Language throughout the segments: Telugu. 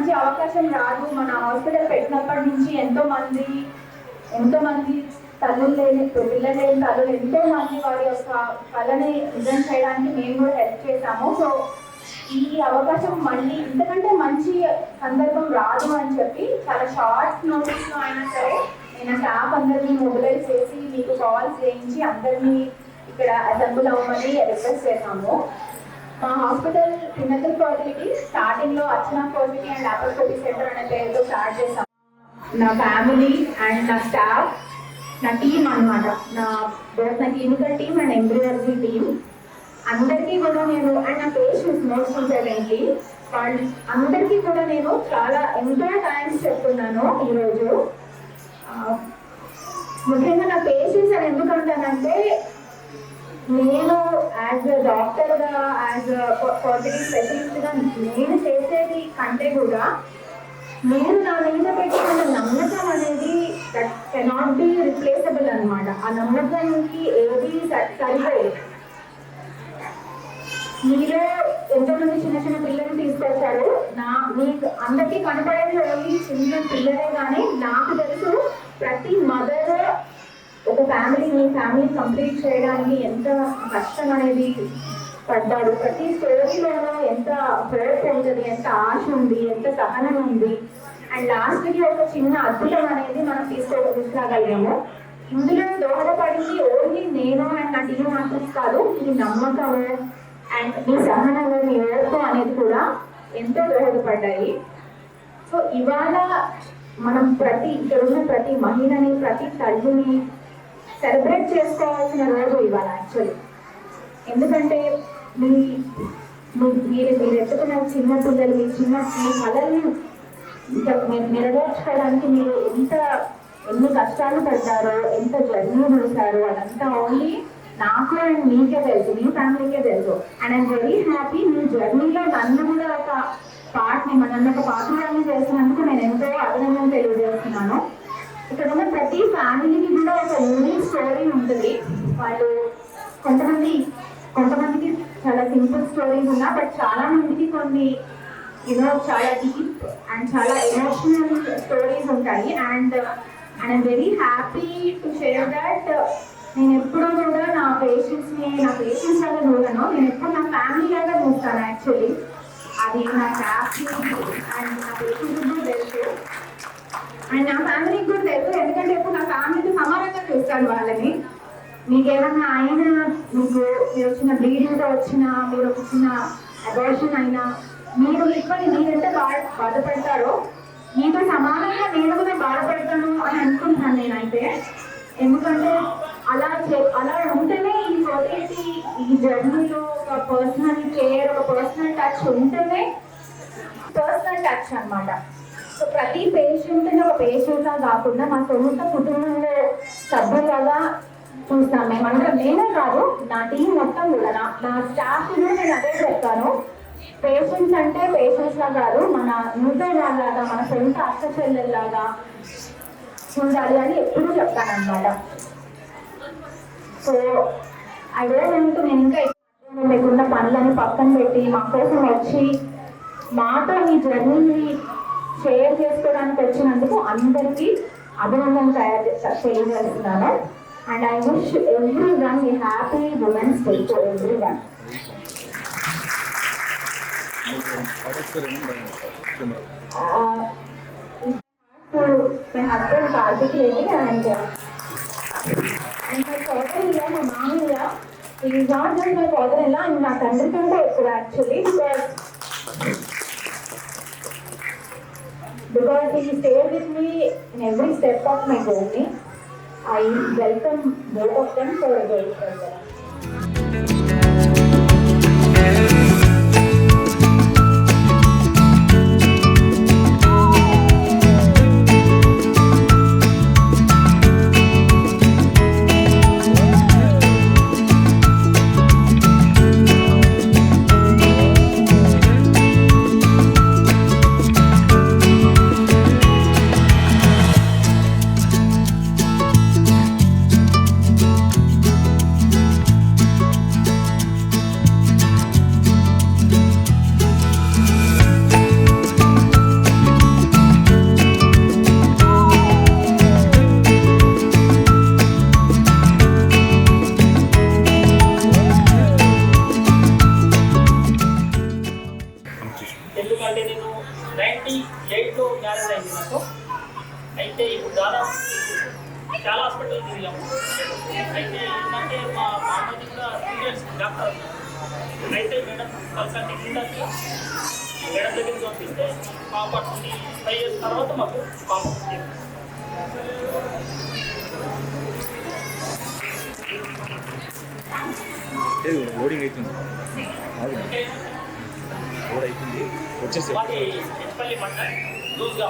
మంచి అవకాశం రాదు. మన హాస్పిటల్ పెట్టినప్పటి నుంచి ఎంతో మంది తల్లులు లేని పిల్లలు లేని తల్లులు ఎంతో మంది వారి యొక్క కళని నిజం చేయడానికి మేము కూడా హెల్ప్ చేశాము. సో ఈ అవకాశం మళ్ళీ ఇంతకంటే మంచి సందర్భం రాదు అని చెప్పి చాలా షార్ట్ నోటీస్లో అయినా సరే నేను స్టాఫ్ అందరినీ మొబిలైజ్ చేసి మీకు కాల్స్ చేయించి అందరినీ ఇక్కడ అసెంబుల్ అవ్వమని రిక్వెస్ట్ చేశాము. మా హాస్పిటల్ పిన్నకల్ ఫర్టిలిటీ స్టార్టింగ్లో అర్చన ఫర్టిలిటీ అండ్ లాప్రోస్కోపీ సెంటర్ అనే పేరుతో స్టార్ట్ చేశాము. నా ఫ్యామిలీ అండ్ నా స్టాఫ్, నా టీమ్ అనమాట, నా clinical team and embryology team అందరికీ కూడా నేను అండ్ నా పేషెంట్స్ మోస్ట్ ఇంపార్టెంట్లీ వాళ్ళు అందరికీ కూడా నేను చాలా ఎంతో థ్యాంక్స్ చెప్తున్నాను ఈరోజు. ముఖ్యంగా నా పేషెంట్స్ అని ఎందుకు అంటానంటే నేను యాజ్ అ డాక్టర్గా యాజ్ ఫర్టిలిటీ స్పెషలిస్ట్గా నేను చేసేది కంటే కూడా నేను నా మీద పెట్టుకున్న నమ్మకం అనేది దట్ కెనాట్ బి రిప్లేసబుల్ అనమాట. ఆ నమ్మకానికి ఏది సరిపోలేదు. మీలో ఎంతోమంది చిన్న చిన్న పిల్లలు తీసుకొచ్చారు. మీకు అందరికీ కనపడేది ఓన్లీ చిన్న పిల్లలే, కానీ నాకు తెలుసు ప్రతి మదర్ ఒక ఫ్యామిలీ కంప్లీట్ చేయడానికి ఎంత కష్టం అనేది పడ్డాడు. ప్రతి స్టోరీలోనూ ఎంత హోప్ ఉంటుంది, ఎంత ఆశ ఉంది, ఎంత సహనం ఉంది. అండ్ లాస్ట్కి ఒక చిన్న అద్భుతం అనేది మనం తీసుకురాగలిగాము. ఇందులో దోహదపడింది ఓన్లీ నేను అండ్ నా టీం మాత్రం కాదు, మీ నమ్మకము అండ్ మీ సహనము, మీ ఓర్పు అనేది కూడా ఎంతో దోహదపడ్డాయి. సో ఇవాళ మనం ఇక్కడ ఉన్న ప్రతి మహిళని, ప్రతి తల్లిని సెలబ్రేట్ చేసుకోవాల్సిన రోజు ఇవాళ యాక్చువల్లీ. ఎందుకంటే మీరు ఎత్తుకున్న చిన్న పిల్లలు, మీ కళల్ని నెరవేర్చుకోవడానికి మీరు ఎన్ని కష్టాలు పడ్డారో, ఎంత జర్నీ చూసారో అదంతా ఓన్లీ నాకు అండ్ మీకే తెలుసు, మీ ఫ్యామిలీకే తెలుసు. అండ్ ఐఎమ్ వెరీ హ్యాపీ మీ జర్నీలో నన్ను కూడా ఒక పాత్రని చేసినందుకు నేను ఎంతో అభినందన తెలియజేస్తున్నాను. ఇక్కడ ఉన్న ప్రతి ఫ్యామిలీకి కూడా ఒక యూనిక్ స్టోరీ ఉంటుంది. వాళ్ళు కొంతమందికి చాలా సింపుల్ స్టోరీస్ ఉన్నా, బట్ చాలా మందికి కొన్ని చాలా డీప్ అండ్ చాలా ఎమోషనల్ స్టోరీస్ ఉంటాయి. And I'm very happy to share that నేను ఎప్పుడూ కూడా నా పేషెంట్స్ లాగా చూడను, నేను ఎప్పుడు నా ఫ్యామిలీ లాగా చూస్తాను యాక్చువల్లీ. అది నా స్టాఫ్కి అండ్ నా పేషెంట్కి కూడా తెలుసు అండ్ నా ఫ్యామిలీకి కూడా తెలుసు. ఎందుకంటే ఎప్పుడు నా ఫ్యామిలీకి సమానంగా చూస్తాను వాళ్ళని. మీకు ఏమన్నా అయినా, మీరు వచ్చిన బ్లీడింగ్తో వచ్చినా, మీరు ఒక చిన్న అబార్షన్ అయినా, మీరు మీరంటే బాధపడతారో మీతో సమానంగా నేను కూడా బాధపడతాను అని అనుకుంటున్నాను నేనైతే. ఎందుకంటే అలా ఉంటేనే ఈ ఫర్టిలిటీ, ఈ జర్నీలో ఒక పర్సనల్ కేర్, ఒక పర్సనల్ టచ్ ఉంటేనే పర్సనల్ టచ్ అనమాట. సో ప్రతి పేషెంట్ని ఒక పేషెంట్గా కాకుండా మా సొంత కుటుంబంలో సభ్యులాగా చూస్తాం మేమందరం. నేనే కాదు, నా టీం మొత్తం కూడా, నా స్టాఫ్ నేను అదే చెప్తాను. పేషెంట్స్ అంటే పేషెంట్స్గా కాదు, మన ఇంట్లో వాళ్ళలాగా, మన సొంత అక్క చెల్లెల్లాగా చూడాలి అని ఎప్పుడూ చెప్తాను అనమాట. సో ఐ డోంట్ వాంట్ నేను ఇంకా లేకుండా పనులని పక్కన పెట్టి మా కోసం వచ్చి మాతో మీ జర్నీని షేర్ చేసుకోవడానికి వచ్చినందుకు అందరికీ అభినందన తెలియజేస్తున్నాను. And I wish everyone A happy women's day for everyone. My husband Karthik Reddy and my father-in-law, my mom-in-law. He is not just my father-in-law, and my తండ్రికంటే ఎక్కువ actually because he stayed with me in every step of my journey. I welcome both of them for a great program. హాస్పిటల్కి వెళ్ళాము. అయితే ఏంటంటే మా పాపది కూడా సీరియస్ డాక్టర్ అయితే మేడం కన్సల్టింగ్ ఉండాలి. మేడం దగ్గరికి పంపిస్తే పాప 25 years తర్వాత మాకు పాప పుట్టింది. లోడింగ్ అవుతుంది లోడ్ అవుతుంది వచ్చేసి మాది హెచ్పల్లి మండల్ లూజ్గా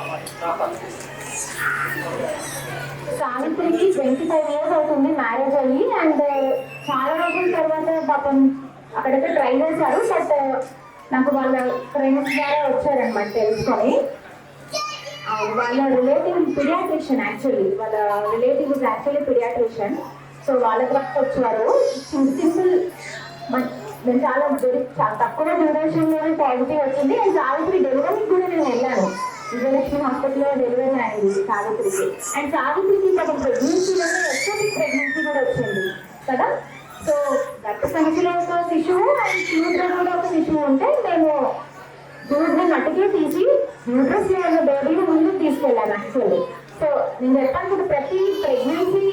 సావిత్రికి 25 years అవుతుంది మ్యారేజ్ అయ్యి. అండ్ చాలా రోజుల తర్వాత పాపం అక్కడైతే ట్రై చేశారు. బట్ నాకు వాళ్ళ ఫ్రెండ్స్ ద్వారా వచ్చారనమాట తెలుసుకొని. వాళ్ళ రిలేటివ్ పిడియాట్రిషియన్, యాక్చువల్లీ వాళ్ళ relative is actually paediatrician. So వాళ్ళ ద్వారా వచ్చారు. సింపుల్ నేను చాలా తక్కువ డ్యూరేషన్లోనే పాజిటివ్ వచ్చింది. అండ్ సావిత్రి డెలివరీకి కూడా నేను వెళ్ళాను. విజయలక్ష్మి హాస్పిటల్లో డెలివరీ అయింది సావిత్రికి. అండ్ సావిత్రికి పాపం ప్రెగ్నెన్సీలోనే ఎక్టోపిక్ ప్రెగ్నెన్సీ కూడా వచ్చింది కదా. సో గర్భ సంఖ్యలో ఒక శిశువు అండ్ యూట్రస్ కూడా ఒక శిశువు ఉంటే మేము దూడ్ని మట్టికే తీసి యూట్రస్ లో ఉన్న బేబీని ముందుకు తీసుకెళ్ళాను యాక్చువల్లీ. సో నేను చెప్పాను కదా, ప్రతి ప్రెగ్నెన్సీ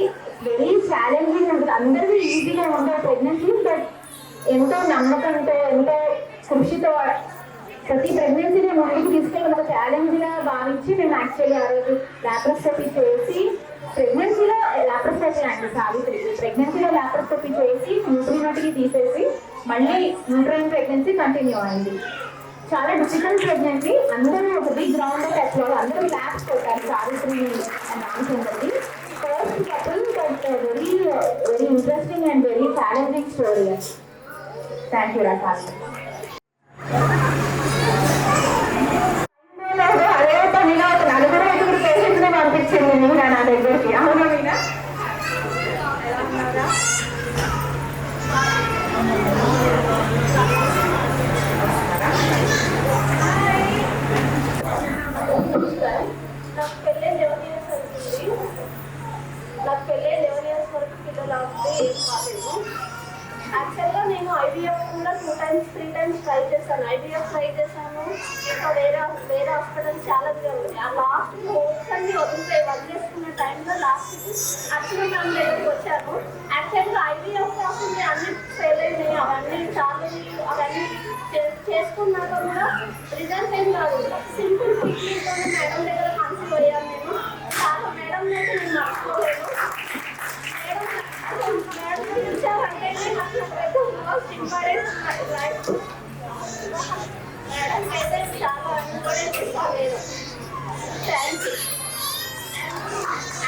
వెరీ ఛాలెంజింగ్ ఉంటుంది. అందరికీ ఈజీగా ఉండే ప్రెగ్నెన్సీ, బట్ ఎంతో నమ్మకంతో ఎంతో కృషితో ప్రతి ప్రెగ్నెన్సీని ముందుకు తీసుకెళ్ళి ఒక ఛాలెంజ్గా భావించి మేము యాక్చువల్లీ ఆ రోజు లాప్రోస్కోపీ చేసి, ప్రెగ్నెన్సీలో లాప్రోస్కోపీ అండి సావిత్రికి, ప్రెగ్నెన్సీలో లాప్రోస్కోపీ చేసి న్యూట్రినోటికి తీసేసి మళ్ళీ న్యూట్రైన్ ప్రెగ్నెన్సీ కంటిన్యూ అయింది. చాలా డిఫికల్ట్ ప్రెగ్నెన్సీ. అందరూ ఒక బిగ్ గ్రౌండ్ టచ్ వాళ్ళు అందరూ ల్యాబ్స్ పెట్టారు సావిత్రి నామచంద్రది. First couple, but very very interesting and very challenging story. Thank you Raja. అదే పనిగా ఒక 4-5 పేషెంట్స్ పంపించింది మీనా నా దగ్గరికి. అవునా మీనా? ఎలా ఉన్నారా? నాకు పెళ్ళే 11 years అవుతుంది. నాకు పెళ్ళే 11 years వరకు పిల్లలు అవుతుంది, ఏం కాలేదు. యాక్చువల్గా నేను ఐవీఎఫ్ కూడా 2 times 3 times ట్రై చేశాను. ఐవీఎఫ్ ట్రై చేశాను, ఇంకా వేరే హాస్పిటల్ చాలా ఉంది. ఆ లాస్ట్ హోప్స్ అన్ని వదిలేసుకున్న టైంలో లాస్ట్కి అర్చన మ్యామ్ దగ్గరికి వచ్చాను. యాక్చువల్గా ఐవీఎఫ్ కాకుండా అన్ని ఫెయిల్ అయినాయి, అవన్నీ చాలా అవన్నీ చేసుకున్నాక కూడా రిజల్ట్ ఏం కాదు. సింపుల్ ట్రీట్మెంట్తోనే మేడం దగ్గర కన్సల్ట్ అయ్యాను నేను. చాలా మేడం అయితే నేను మర్చిపోలేదు. మేడం చూసారంటేనే నాకు మోస్ట్ ఇంపార్టెంట్ లైఫ్. మేడం అయితే చాలా ఇంపార్టెంట్ ఇవ్వలేదు. Thank you.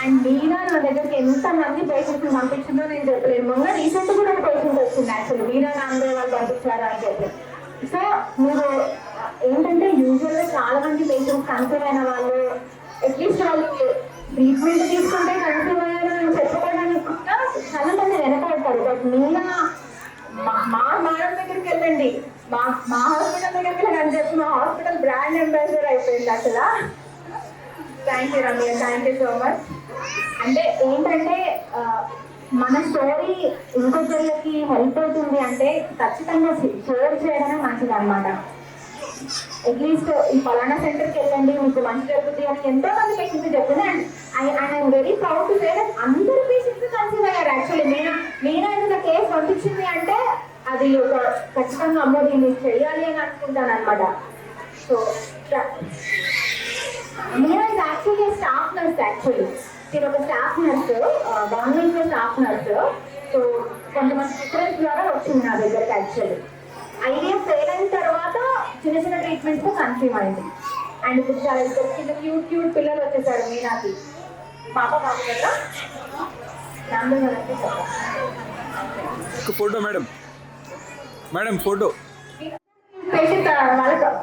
అండ్ మీనా నా దగ్గరికి ఎంతమంది పేషెంట్స్ పంపించిందో నేను చెప్పలేను. మొన్న రీసెంట్ కూడా ఒక పేషెంట్ వచ్చింది యాక్చువల్లీ, మీనా నాందే వాళ్ళు పంపించారా అని చెప్పి. సో మీరు ఏంటంటే యూజువల్గా చాలా మంది పేషెంట్స్ కన్సీవ్ అయిన వాళ్ళు అట్లీస్ట్ వాళ్ళు ట్రీట్మెంట్ తీసుకుంటే కన్సీవ్ అయ్యారని చెప్పుకోవడానికి కూడా చాలా మంది వెనకాడతారు. బట్ మీనా మా మేడం దగ్గరికి వెళ్ళండి, మా హాస్పిటల్ దగ్గరికి వెళ్ళండి చెప్పి మా హాస్పిటల్ బ్రాండ్ అంబాసిడర్ అయిపోయింది అసలు. Thank you Ramya, thank you so much. అంటే ఏంటంటే మన స్టోరీ ఇంకొకరికి హెల్ప్ అవుతుంది అంటే ఖచ్చితంగా షేర్ చేయడమే మంచిది అనమాట. అట్లీస్ట్ ఈ ఫలానా సెంటర్కి వెళ్ళండి మీకు మంచి జరుగుతుంది అని ఎంతో మంది పేషెంట్స్ చెప్తుంది. And I'm very proud to say that అందరు పేషెంట్స్ కన్సీవ్ అయ్యారు. యాక్చువల్లీ మీనా ఏదైనా కేసు పంపించింది అంటే అది ఒక ఖచ్చితంగా అమ్మో దీన్ని చెయ్యాలి అని అనుకుంటాను అనమాట. So Meena is actually staff nurse. Actually నేను ఒక స్టాఫ్ నర్స్, గవర్నమెంట్లో స్టాఫ్ నర్స్. సో కొంతమంది డిఫరెన్స్ ద్వారా వచ్చింది నా దగ్గరికి. యాక్చువల్లీ ఐవీఎఫ్ ఫెయిల్ అయిన తర్వాత చిన్న చిన్న ట్రీట్మెంట్స్ కన్సీవ్ అయింది. అండ్ ఇప్పుడు చాలా చిన్న క్యూట్ పిల్లలు వచ్చేసారు మీనాకి. పాప కదా photo madam, madam photo. Patient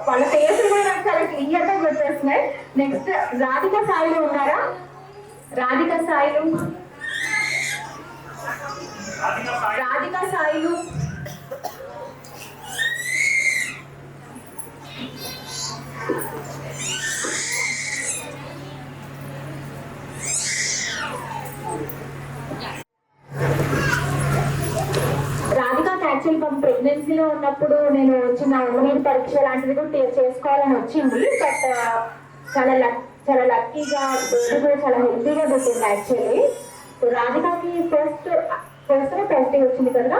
వాళ్ళ పేర్లు కూడా నాకు చాలా క్లియర్గా గుర్తొస్తున్నాయి. నెక్స్ట్ రాధిక సాయిలు ఉన్నారా? రాధిక సాయిలు యాక్చువల్ ప్రెగ్నెన్సీలో ఉన్నప్పుడు నేను చిన్న ఉమ్మనీరు పరీక్ష లాంటిది కూడా చేసుకోవాలని వచ్చింది. బట్ చాలా లక్కీగా బేబీ కూడా చాలా హెల్తీగా పుట్టింది యాక్చువల్లీ. సో రాధికాకి ఫస్ట్ పాజిటివ్ వచ్చింది కదా,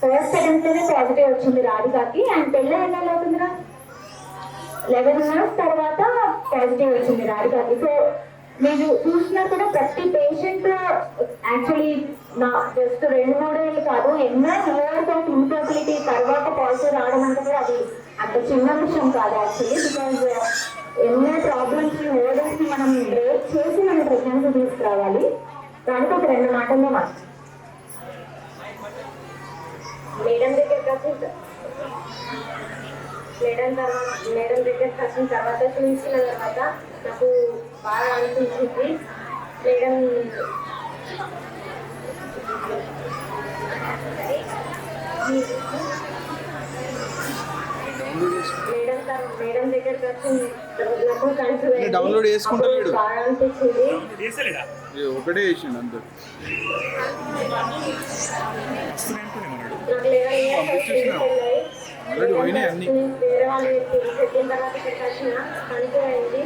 ఫస్ట్ అటెంప్ట్ లోనే పాజిటివ్ వచ్చింది రాధికాకి. అండ్ పెళ్ళి ఎన్నాళ్ళు అవుతుందిరా? 11 months తర్వాత పాజిటివ్ వచ్చింది రాధికాకి. సో మీరు చూసినా కూడా ప్రతి పేషెంట్ యాక్చువల్లీ నా జస్ట్ 2-3 ఏళ్ళు కాదు, ఎన్నో ఇయర్స్ ఆఫ్ ఇన్ఫర్టిలిటీ తర్వాత పాజిటివ్ రావడం అంటే కూడా అది అంత చిన్న విషయం కాదు యాక్చువల్లీ. బికాజ్ ఎన్నో ప్రాబ్లమ్స్ ని ఓవర్డర్స్ ని మనం బ్రేక్ చేసి మనం ప్రెగ్నెన్సీ తీసుకురావాలి. దానికి ఒక 2 మాటల్లో మేడం దగ్గరికి వచ్చిన తర్వాత చూసిన తర్వాత నాకు బాగా అనిపించింది. మేడం దగ్గరికి వచ్చి నాకు డౌన్లోడ్ చేసుకుంటలేడు. బాగా అనిపించింది. ఒకటే చేసిండు అంతే. ఆల్రెడీ పోయినాయి అన్ని. వేరే వాళ్ళు చెప్పిన తర్వాత ఇక్కడికి వచ్చిన కనుక అయింది.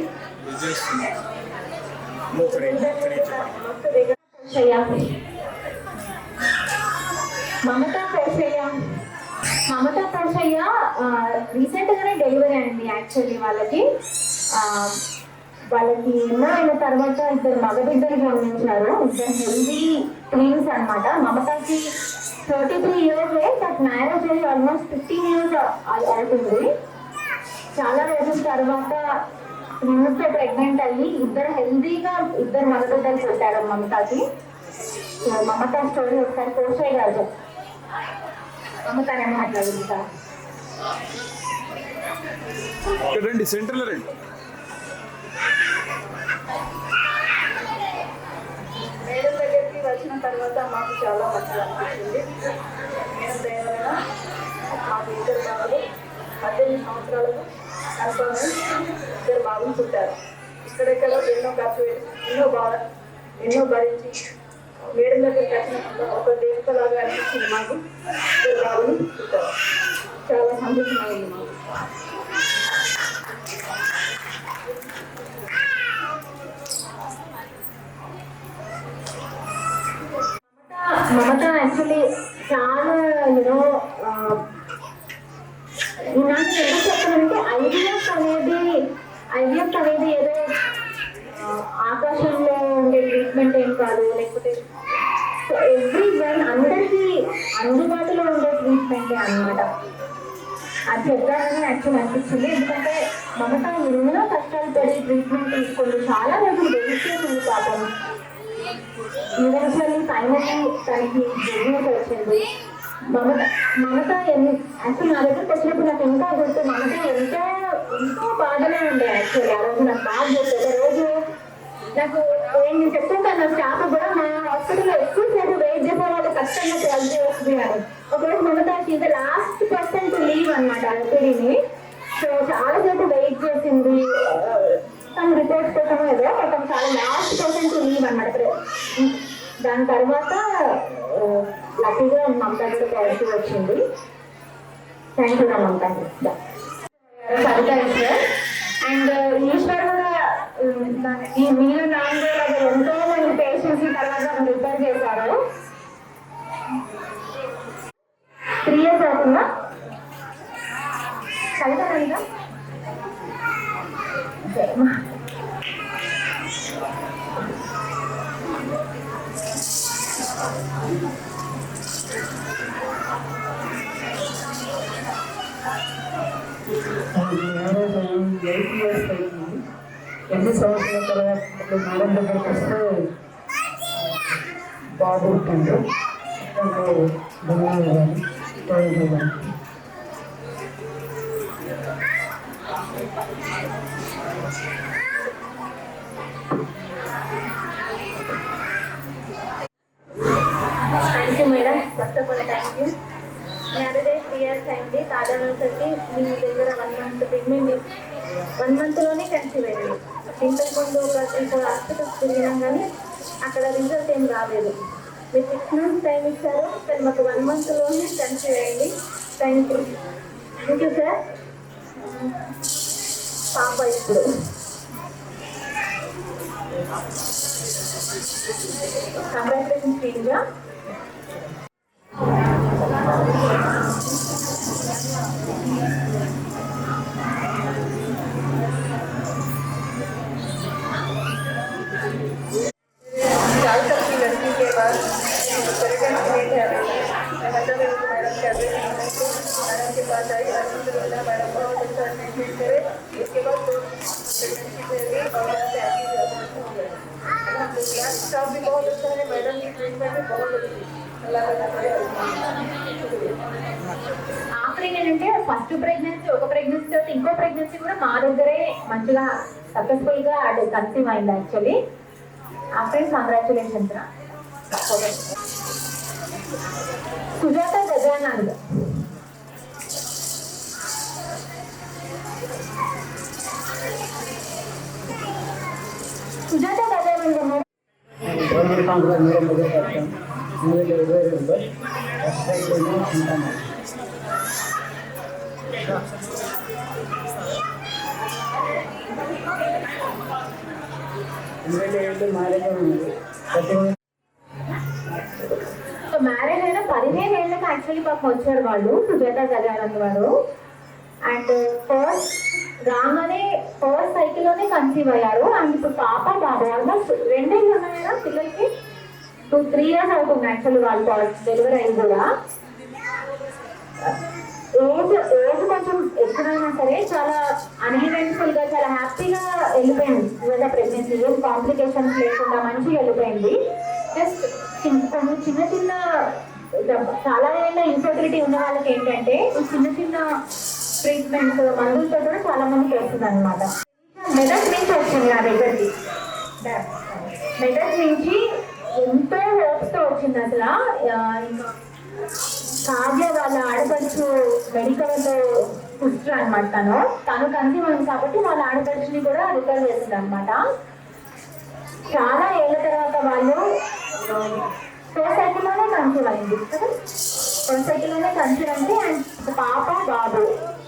మమతా కౌశయ్య రీసెంట్ గానే డెలివరీ అయింది యాక్చువల్లీ. వాళ్ళకి ఎన్నో అయిన తర్వాత 2 మగబిడ్డలు గమనించారు. 2 హెల్దీ ట్విన్స్ అనమాట. మమతాకి 33 years, బట్ మ్యారేజ్ అయ్యి ఆల్మోస్ట్ 15 years అవుతుంది. చాలా రోజుల తర్వాత ట్విన్స్ ప్రెగ్నెంట్ అయ్యి 2 హెల్దీగా 2 మగబిడ్డలు పుట్టారు మమతాకి. మమతా స్టోరీ ఒకసారి కోశయ్య గారు మమతానే మాట్లాడుతా. రండి, సెంటర్లో రండి. మేడం దగ్గరికి వచ్చిన తర్వాత మాకు చాలా మంచిగా అనిపించింది. మేడం దయవలన మాకు 2 బాబులు 18 సంవత్సరాలకు కనుకొని 2 బాబులు పుట్టారు. ఇక్కడెక్కడ ఎన్నో ఖర్చు పెట్టి ఎన్నో భరించి మేడం దగ్గరికి వచ్చిన ఒక దేవతలాగా అనిపించింది మాకు. 2 బాబులు పుట్టారు. చాలా సంతోషమైంది మాకు. మమత యాక్చువల్లీ చాలా నాకు ఎందుకు చెప్పాలంటే ఐవిఎఫ్ అనేది ఏదో ఆకాశంలో ఉండే ట్రీట్మెంట్ ఏం కాదు, లేకపోతే ఎవ్రీవన్ అందరికీ అందుబాటులో ఉండే ట్రీట్మెంటే అన్నమాట. అది చెప్పాలని యాక్చువల్ అనిపించింది. ఎందుకంటే మమత ఎన్నో కష్టాలు పడి ట్రీట్మెంట్ తీసుకుంది, చాలా రోజులు వెయిట్ చేసింది పాపం. ఈవెన్చువల్లీ ఫైనల్లీ తనకి బిజినెస్ వచ్చింది. మమత యాక్చువల్ నా దగ్గరకు వచ్చినప్పుడు నాకు ఇంకా గుర్తు. మమత ఎంతో బాధలో ఉండే యాక్చువల్లీ. ఆ రోజు నాకు బాగా గుర్తు. ఒక రోజు నాకు నేను చెప్తుంటాను నా స్టాఫ్ కూడా, మా హాస్పిటల్లో ఎక్కువసేపు వెయిట్ చేసే వాళ్ళు కష్టంగా క్వాలిటీ వస్తుంది అని. ఒకరోజు Mamata is the last person to leave అనమాట ఐపీడీని. సో చాలాసేపు వెయిట్ చేసింది. తన రిపోర్ట్స్ కోసం ఏదో కొంచెం చాలా లాస్ట్ పర్సన్ టు లీవ్ అనమాట. దాని తర్వాత లక్కీగా మమతా కూడా పాజిటివ్ వచ్చింది. Thank you Mamata. Sarita sir and Eshwar కూడా మీరు 4 రోజులు ఎంతో మంది పేషెంట్స్ తర్వాత రిపేర్ చేశారు. 3 years అవుతుందా చదువుతారంట? ఎన్ని సంవత్సరాల తర్వాత మేడం దగ్గరికి వస్తే బాగుంటుంది. ధన్యవాదాలు. Thank you madam. First of all thank you. Marriage అయ్యి 3 years అయింది. తాదానసరికి మీ దగ్గర 1 month ప్రెగ్నెంట్ 1 monthలోనే కన్సీవ్ అయింది. ఇంతకు ముందు ఒక 3-4 హాస్పిటల్స్ తిరిగినాం కానీ అక్కడ రిజల్ట్ ఏం రాలేదు. మీరు 6 months టైం ఇచ్చారు, కానీ మాకు 1 monthలోనే కన్సీవ్ అయింది. Thank you sir. పాప ఇప్పుడు కంగ్రాచులేషన్స్ శ్రీనిజ. लड़की के बाद मैडम के पास आई अलहमदुलिल्लाह मैडम बहुत अच्छा ट्रीटमेंट करे. इसके बाद तो स्टाफ भी बहुत अच्छा है. मैडम की ट्रीटमेंट भी बहुत अच्छी. अल्लाह का ఆఖరికి ఏంటంటే ఫస్ట్ ప్రెగ్నెన్సీ ఒక ప్రెగ్నెన్సీ తర్వాత ఇంకో ప్రెగ్నెన్సీ కూడా మా దగ్గరే మంచిగా సక్సెస్ఫుల్ గా అది కన్సీవ్ అయింది యాక్చువల్లీ. ఆ ఫ్రెండ్స్ కంగ్రాచులేషన్స్ రా. సుజాత గజానంద్. సుజాత గజానంద్ గవర్నమెంట్ కాంగ్రెస్ మేడం దగ్గర వచ్చాం. 2022 ఫస్ట్ ఉంటాము. మ్యారేజ్ ఉంది. సో మ్యారేజ్ అయిన 15 ఏళ్ళకి యాక్చువల్లీ పాపం వచ్చారు వాళ్ళు, సుజాత గజానంద్ వారు. అండ్ ఫస్ట్ రాగానే ఫస్ట్ సైకిల్లోనే కన్సీవ్ అయ్యారు. అండ్ ఇప్పుడు పాప బాబు ఆల్మోస్ట్ 2 ఏళ్ళు ఉన్నాయి కదా పిల్లలకి. 2-3 years అవుతుంది యాక్చువల్లీ వాళ్ళు డెలివరీ అయ్యి కూడా. ఏజ్ కొంచెం ఎక్కడైనా సరే చాలా అన్ఈవెంట్ఫుల్ గా చాలా హ్యాపీగా వెళ్ళిపోయింది సుజాత ప్రెగ్నెన్సీ. ఏం కాంప్లికేషన్స్ లేకుండా మంచిగా వెళ్ళిపోయింది. జస్ట్ కొన్ని చిన్న చిన్న చాలా ఏళ్ళ ఇన్ఫర్టిలిటీ ఉన్న వాళ్ళకి ఏంటంటే ఈ చిన్న చిన్న ట్రీట్మెంట్స్ మందులతో కూడా చాలా మందికి వస్తుంది అనమాట. మెదక్ నుంచి వచ్చింది నా దగ్గరికి. మెదక్ నుంచి ఎంతో హోప్స్ తో వచ్చింది అసలు. ఇంకా కావ్య వాళ్ళ ఆడపడుచు మెడికల్లో సిస్టర్ అనమాట. తను కన్సీవ్ అయింది కాబట్టి వాళ్ళ ఆడపడుచుని కూడా రిఫర్ చేసింది అనమాట. చాలా ఏళ్ళ తర్వాత వాళ్ళు సొసైటీలోనే కన్సీవ్ అయింది కదా. సొసైటీలోనే కన్సీవ్ అంటే అండ్ పాప బాబు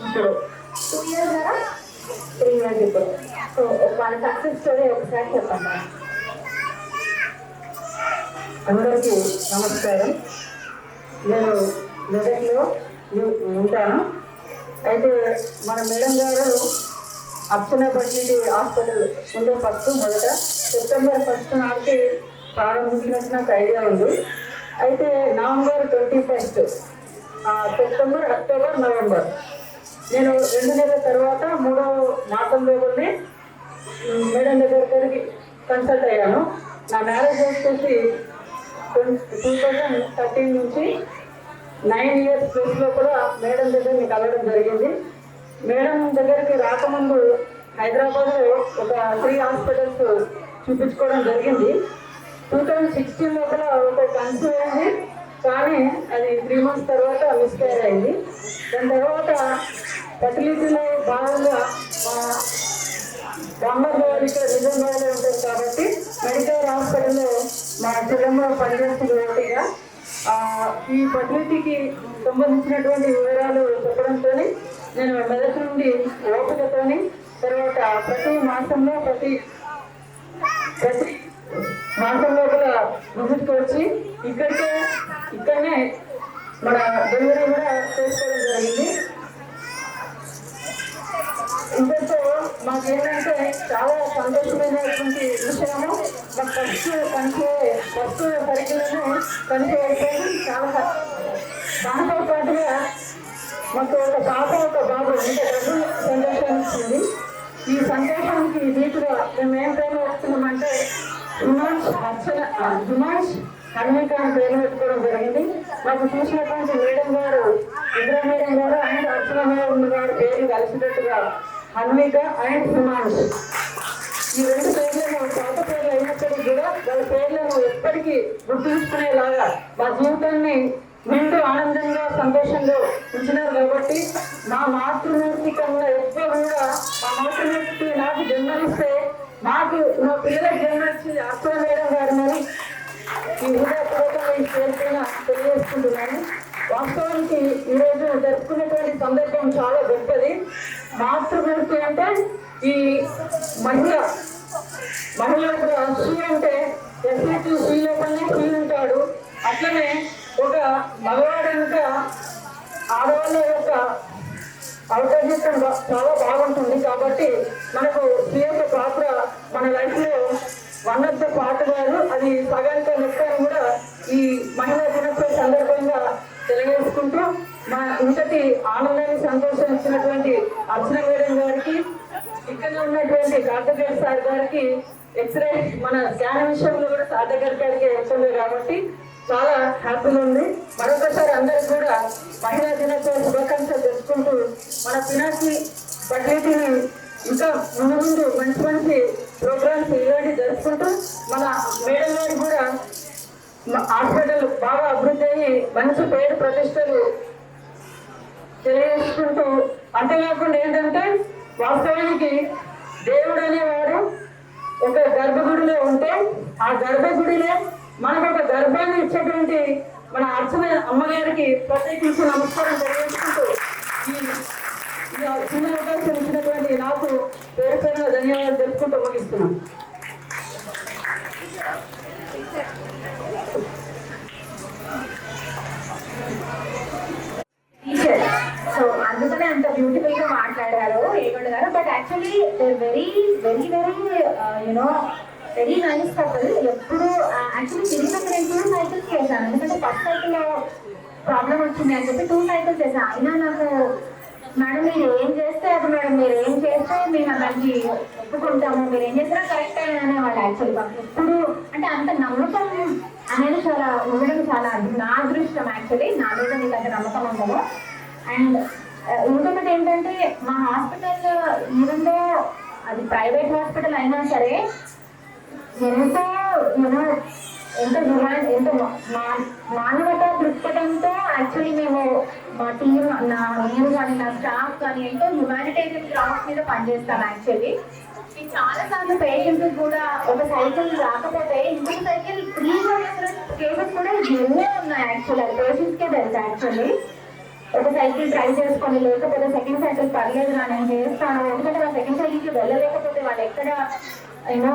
ఇప్పుడు 2 years కదా 3 years ఇప్పుడు. సో వాళ్ళ సక్సెస్ స్టోరీ ఒకసారి చెప్పండి. అందరికీ నమస్కారం. నేను మెదక్లో ఉంటాను. అయితే మన మేడం గారు అర్చన ఫెర్టిలిటీ హాస్పిటల్ ఉండే మొదట September 1st నాటికి ప్రారంభించినట్టు నాకు ఐడియా ఉంది. అయితే November 21st September, October, November నేను 2 నెలల తర్వాత 3వ మాసంలో వెళ్ళి మేడం దగ్గరికి కన్సల్ట్ అయ్యాను. నా మ్యారేజ్ వచ్చేసి 2013 నుంచి 9 years ప్లేస్లో కూడా మేడం దగ్గరికి కలవడం జరిగింది. మేడం దగ్గరికి రాకముందు హైదరాబాద్లో ఒక 3 హాస్పిటల్స్ చూపించుకోవడం జరిగింది. 2016 లోపల ఒక కన్సీవ్ అయింది, కానీ అది 3 months తర్వాత మిస్క్యారేజ్ అయింది. దాని తర్వాత ఫెర్టిలిటీలో భాగంగా మా బామ్మగారు ఇక్కడ నిజంగానే ఉంటారు కాబట్టి మెడికల్ హాస్పిటల్లో మా చెల్లెమ్మ పనిచేస్తుంది ఒకటిగా. ఈ ఫెర్టిలిటీకి సంబంధించినటువంటి వివరాలు చెప్పడంతో నేను మెదక్ నుండి ఓపికతోని తర్వాత ప్రతి మాసంలో కూడా విజిట్కి వచ్చి ఇక్కడనే మన డెలివరీ కూడా చేసుకోవడం జరిగింది. ఇంతతో మాకు ఏంటంటే చాలా సంతోషమైనటువంటి విషయము, మాకు ఫస్ట్ సరిగ్గానే కన్సీవ్ అయిపోయింది. చాలా దాంతో పాటుగా మాకు ఒక పాప ఒక బాబు అంటే డబ్బు సంతోషం ఇచ్చింది. ఈ సంతోషానికి దీటుగా మేము ఏం పేరు వస్తున్నామంటే హిమాంష్ హన్విక అని పేరు పెట్టుకోవడం జరిగింది. మాకు చూసినటువంటి మేడం గారు ఇబ్రా మేడం గారు అండ్ అర్చన మేడం గారు పేరు కలిసినట్టుగా హన్విక అండ్ హిమాంష్ ఈ 2 పేర్లను పాత పేర్లు అయినప్పటికీ కూడా వాళ్ళ పేర్లను ఎప్పటికీ గుర్తుంచుకునేలాగా మా జీవితాన్ని నిండు ఆనందంగా సంతోషంగా ఉంచినారు. కాబట్టి మా మాతృమూర్తి కన్నా ఎక్కువ కూడా మా మాతృమూర్తి నాకు జన్మనిస్తే నాకు నా పిల్లలకు జన్మనిచ్చి అర్చన మేడం గారిని ఈ హృదయపూర్వకంగా ఈ పేరుపైన తెలియజేసుకుంటున్నాను. వాస్తవానికి ఈరోజు జరుపుకునేటువంటి సందర్భం చాలా గొప్పది. మాతృమూర్తి అంటే ఈ మహిళ కూడా శివ అంటే ఎస్ఐటి స్త్రీ లోపలనే స్త్రీ ఉంటాడు. అట్లనే ఒక మగవాడు ఇంకా ఆడవాళ్ళ యొక్క అవకాశం చాలా బాగుంటుంది. కాబట్టి మనకు స్త్రీ యొక్క పాత్ర మన లైఫ్ లో వన్ ఆఫ్ ద పార్ట్ కాదు, అది సగానికి లెక్క అని కూడా ఈ మహిళా దినోత్సవం సందర్భంగా తెలియజేసుకుంటూ మా ఇంతటి ఆనందాన్ని సంతోషం ఇచ్చినటువంటి అర్చన మేడం గారికి, ఇక్కడ ఉన్నటువంటి కార్తకేయ సార్ గారికి, ఎక్స్రే మన ధ్యాన విషయంలో కూడా సాధకర్ గారికి వచ్చింది కాబట్టి చాలా హ్యాపీగా ఉంది. మరొకసారి అందరికి కూడా మహిళా దినోత్సవ శుభాకాంక్షలు తెలుసుకుంటూ మన పినాకి బడ్జెట్ని ఇంకా ముందు ముందు మంచి మంచి ప్రోగ్రామ్స్ ఇలాంటివి జరుపుకుంటూ మన మేడం గారికి కూడా హాస్పిటల్ బాగా అభివృద్ధి అయ్యి మంచి పేరు ప్రతిష్టలు తెలియజేసుకుంటూ, అంతేకాకుండా ఏంటంటే వాస్తవానికి దేవుడు అనేవాడు ఒక గర్భగుడిలో ఉంటే ఆ గర్భగుడిలో మనకు ఒక గర్భాన్ని ఇచ్చేటువంటి మన అర్చన అమ్మగారికి ప్రత్యేకించి నమస్కారం తెలియజేసుకుంటూ ఈ చిన్న అవకాశం ఇచ్చినటువంటి నాకు పేరు పేరున ధన్యవాదాలు తెలుపుకుంటూ ముగిస్తున్నాను. టీచర్ సో అందుకనే అంత బ్యూటిఫుల్ గా మాట్లాడారు ఏగొండ గారు. But actually very very very you know very nice couple. ఎప్పుడు యాక్చువల్లీ తిరిగినప్పుడు నేను 2 సైకిల్స్ చేశాను, ఎందుకంటే ఫస్ట్ సైకిల్ లో ప్రాబ్లం వచ్చింది అని చెప్పి 2 సైకిల్స్ చేశాను. అయినా నాకు మేడం మీరు ఏం చేస్తే అది మేడం మీరు ఏం చేస్తే మేము దానికి ఒప్పుకుంటాము, మీరు ఏం చేసినా కరెక్ట్ అనేవాళ్ళు. యాక్చువల్లీ ఎప్పుడు అంటే అంత నమ్మకం అనేది చాలా ఉండడం చాలా నా అదృష్టం. యాక్చువల్లీ నా మీద మీకు అంత నమ్మకం ఉండదు. అండ్ ఇంకొకటి ఏంటంటే మా హాస్పిటల్ ఈవెందో అది ప్రైవేట్ హాస్పిటల్ అయినా సరే ఎంతో యూనో ఎంతో డిమాండ్ ఎంతో మానవతా దృక్పథంతో యాక్చువల్లీ మేము మా టీం నేను కానీ నా స్టాఫ్ కానీ ఎంతో హ్యుమానిటేరియన్ గ్రౌండ్స్ మీద పనిచేస్తాం. యాక్చువల్లీ చాలా సార్లు పేషెంట్స్ కూడా ఒక సైకిల్ రాకపోతే ఇంకొక సైకిల్ ఫ్రీగా కేసెస్ కూడా ఎన్నో ఉన్నాయి. యాక్చువల్లీ అది పేషెంట్స్కే తెలుసు. యాక్చువల్లీ ఒక సైకిల్ ట్రై చేసుకొని లేకపోతే సెకండ్ సైకిల్ పర్లేదు నేను చేస్తాను, ఎందుకంటే వాళ్ళ సెకండ్ సైకిల్కి వెళ్ళలేకపోతే వాళ్ళు ఎక్కడ యూనో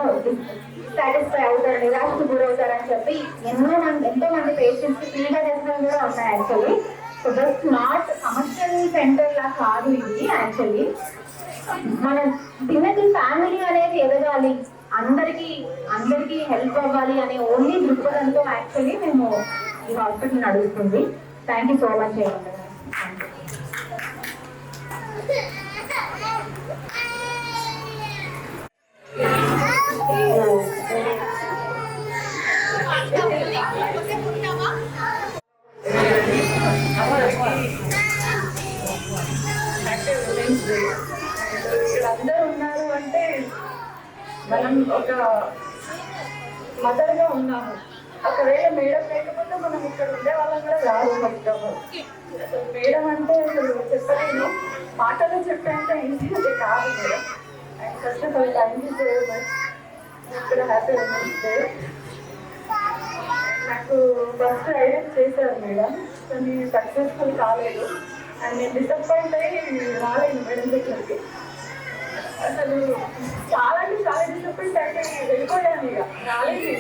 సాటిస్ఫై అవుతారు, నిరాశకు గురవుతారని చెప్పి ఎంతో మంది పేషెంట్స్ ఫ్రీగా చేసడం కూడా ఉన్నాయి. Actually so just not commercial centre లా కాదు ఇది. యాక్చువల్లీ మన పిల్లకి ఫ్యామిలీ అనేది ఎదగాలి, అందరికీ హెల్ప్ అవ్వాలి అనే ఓన్లీ దృక్పథంతో యాక్చువల్లీ మేము ఈ హాస్పిటల్ నడుస్తుంది. Thank you so much. అందరూ ఉన్నారు అంటే మనం ఒక మదర్గా ఉన్నాము. ఒకవేళ మేడం లేకపోతే మనం ఇక్కడ ఉండే వాళ్ళం కూడా రాగలుగుతాము. అసలు మేడం అంటే అసలు చెప్పలేను, మాటలు చెప్పేంత ఈజీ అది కాదు madam. And first of all thank you so much. ఇక్కడ హ్యాపీ అనిపిస్తే నాకు ఫస్ట్ ఐడెంట్ చేశారు మేడం, కానీ సక్సెస్ఫుల్ కాలేదు. అండ్ నేను డిసప్పాయింట్ అయ్యి రాలేదు మేడం దగ్గరికి. అసలు చాలా అంటే చాలా డిసప్పాయింట్ అయిపోయి వెళ్ళిపోయాను. ఇక రాలేదు,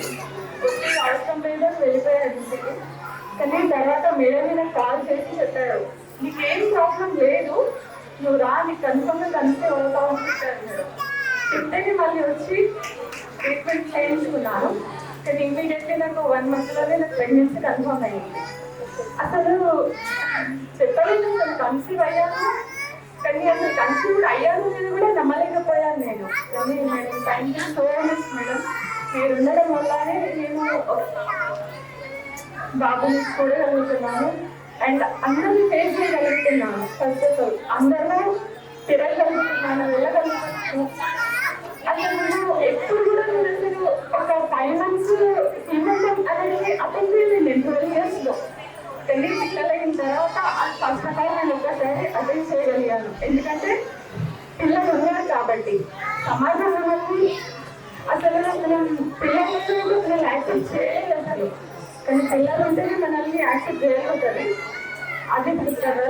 వచ్చి అవసరం లేదని వెళ్ళిపోయాను ఇంటికి. కానీ తర్వాత మేడం నాకు కాల్ చేసి చెప్పారు, నీకేం ప్రాబ్లం లేదు, నువ్వు రా, నీకు కన్ఫర్మ్గా కన్సే అవుతావు అని చెప్పారు మేడం. చెప్తే మళ్ళీ వచ్చి ట్రీట్మెంట్ చేయించుకున్నాను. కానీ ఇమీడియట్లీ నాకు 1 monthలోనే నాకు ప్రెగ్నెన్సీ కన్ఫర్మ్ అయ్యింది. అసలు చెప్పలేదు, అసలు కన్సీవ్ అయ్యాను, కానీ అసలు కన్సీవ్ అయ్యాను అనేది కూడా నమ్మలేకపోయాను నేను. కానీ madam thank you so much madam, మీరు ఉండడం వల్లనే నేను బాబుని చూడగలుగుతున్నాను అండ్ అందరినీ ఫేస్ చేయగలుగుతున్నాను. ఫస్ట్ ఆఫ్ ఆల్ అందరూ తిరగలుగుతున్నాను, వెళ్ళగలుగుతున్నాను. అసలు నేను ఎప్పుడు కూడా నేను అసలు ఒక 5 months ఇవ్వడం అనేది అటెండ్ చేయలేదు నేను 12 yearsలో. పెళ్లి పిల్లలైన తర్వాత ఫస్ట్ టైం నేను ఒకసారి అటెండ్ చేయగలిగాను. ఎందుకంటే పిల్లలు ఉన్నారు కాబట్టి సమాజం మనల్ని అసలు మనం పిల్లలు యాక్సెప్ట్ చేయలేదు అసలు, కానీ పిల్లలు ఉంటేనే మనల్ని యాక్సెప్ట్ చేయగలుగుతుంది. అది పిల్లలు.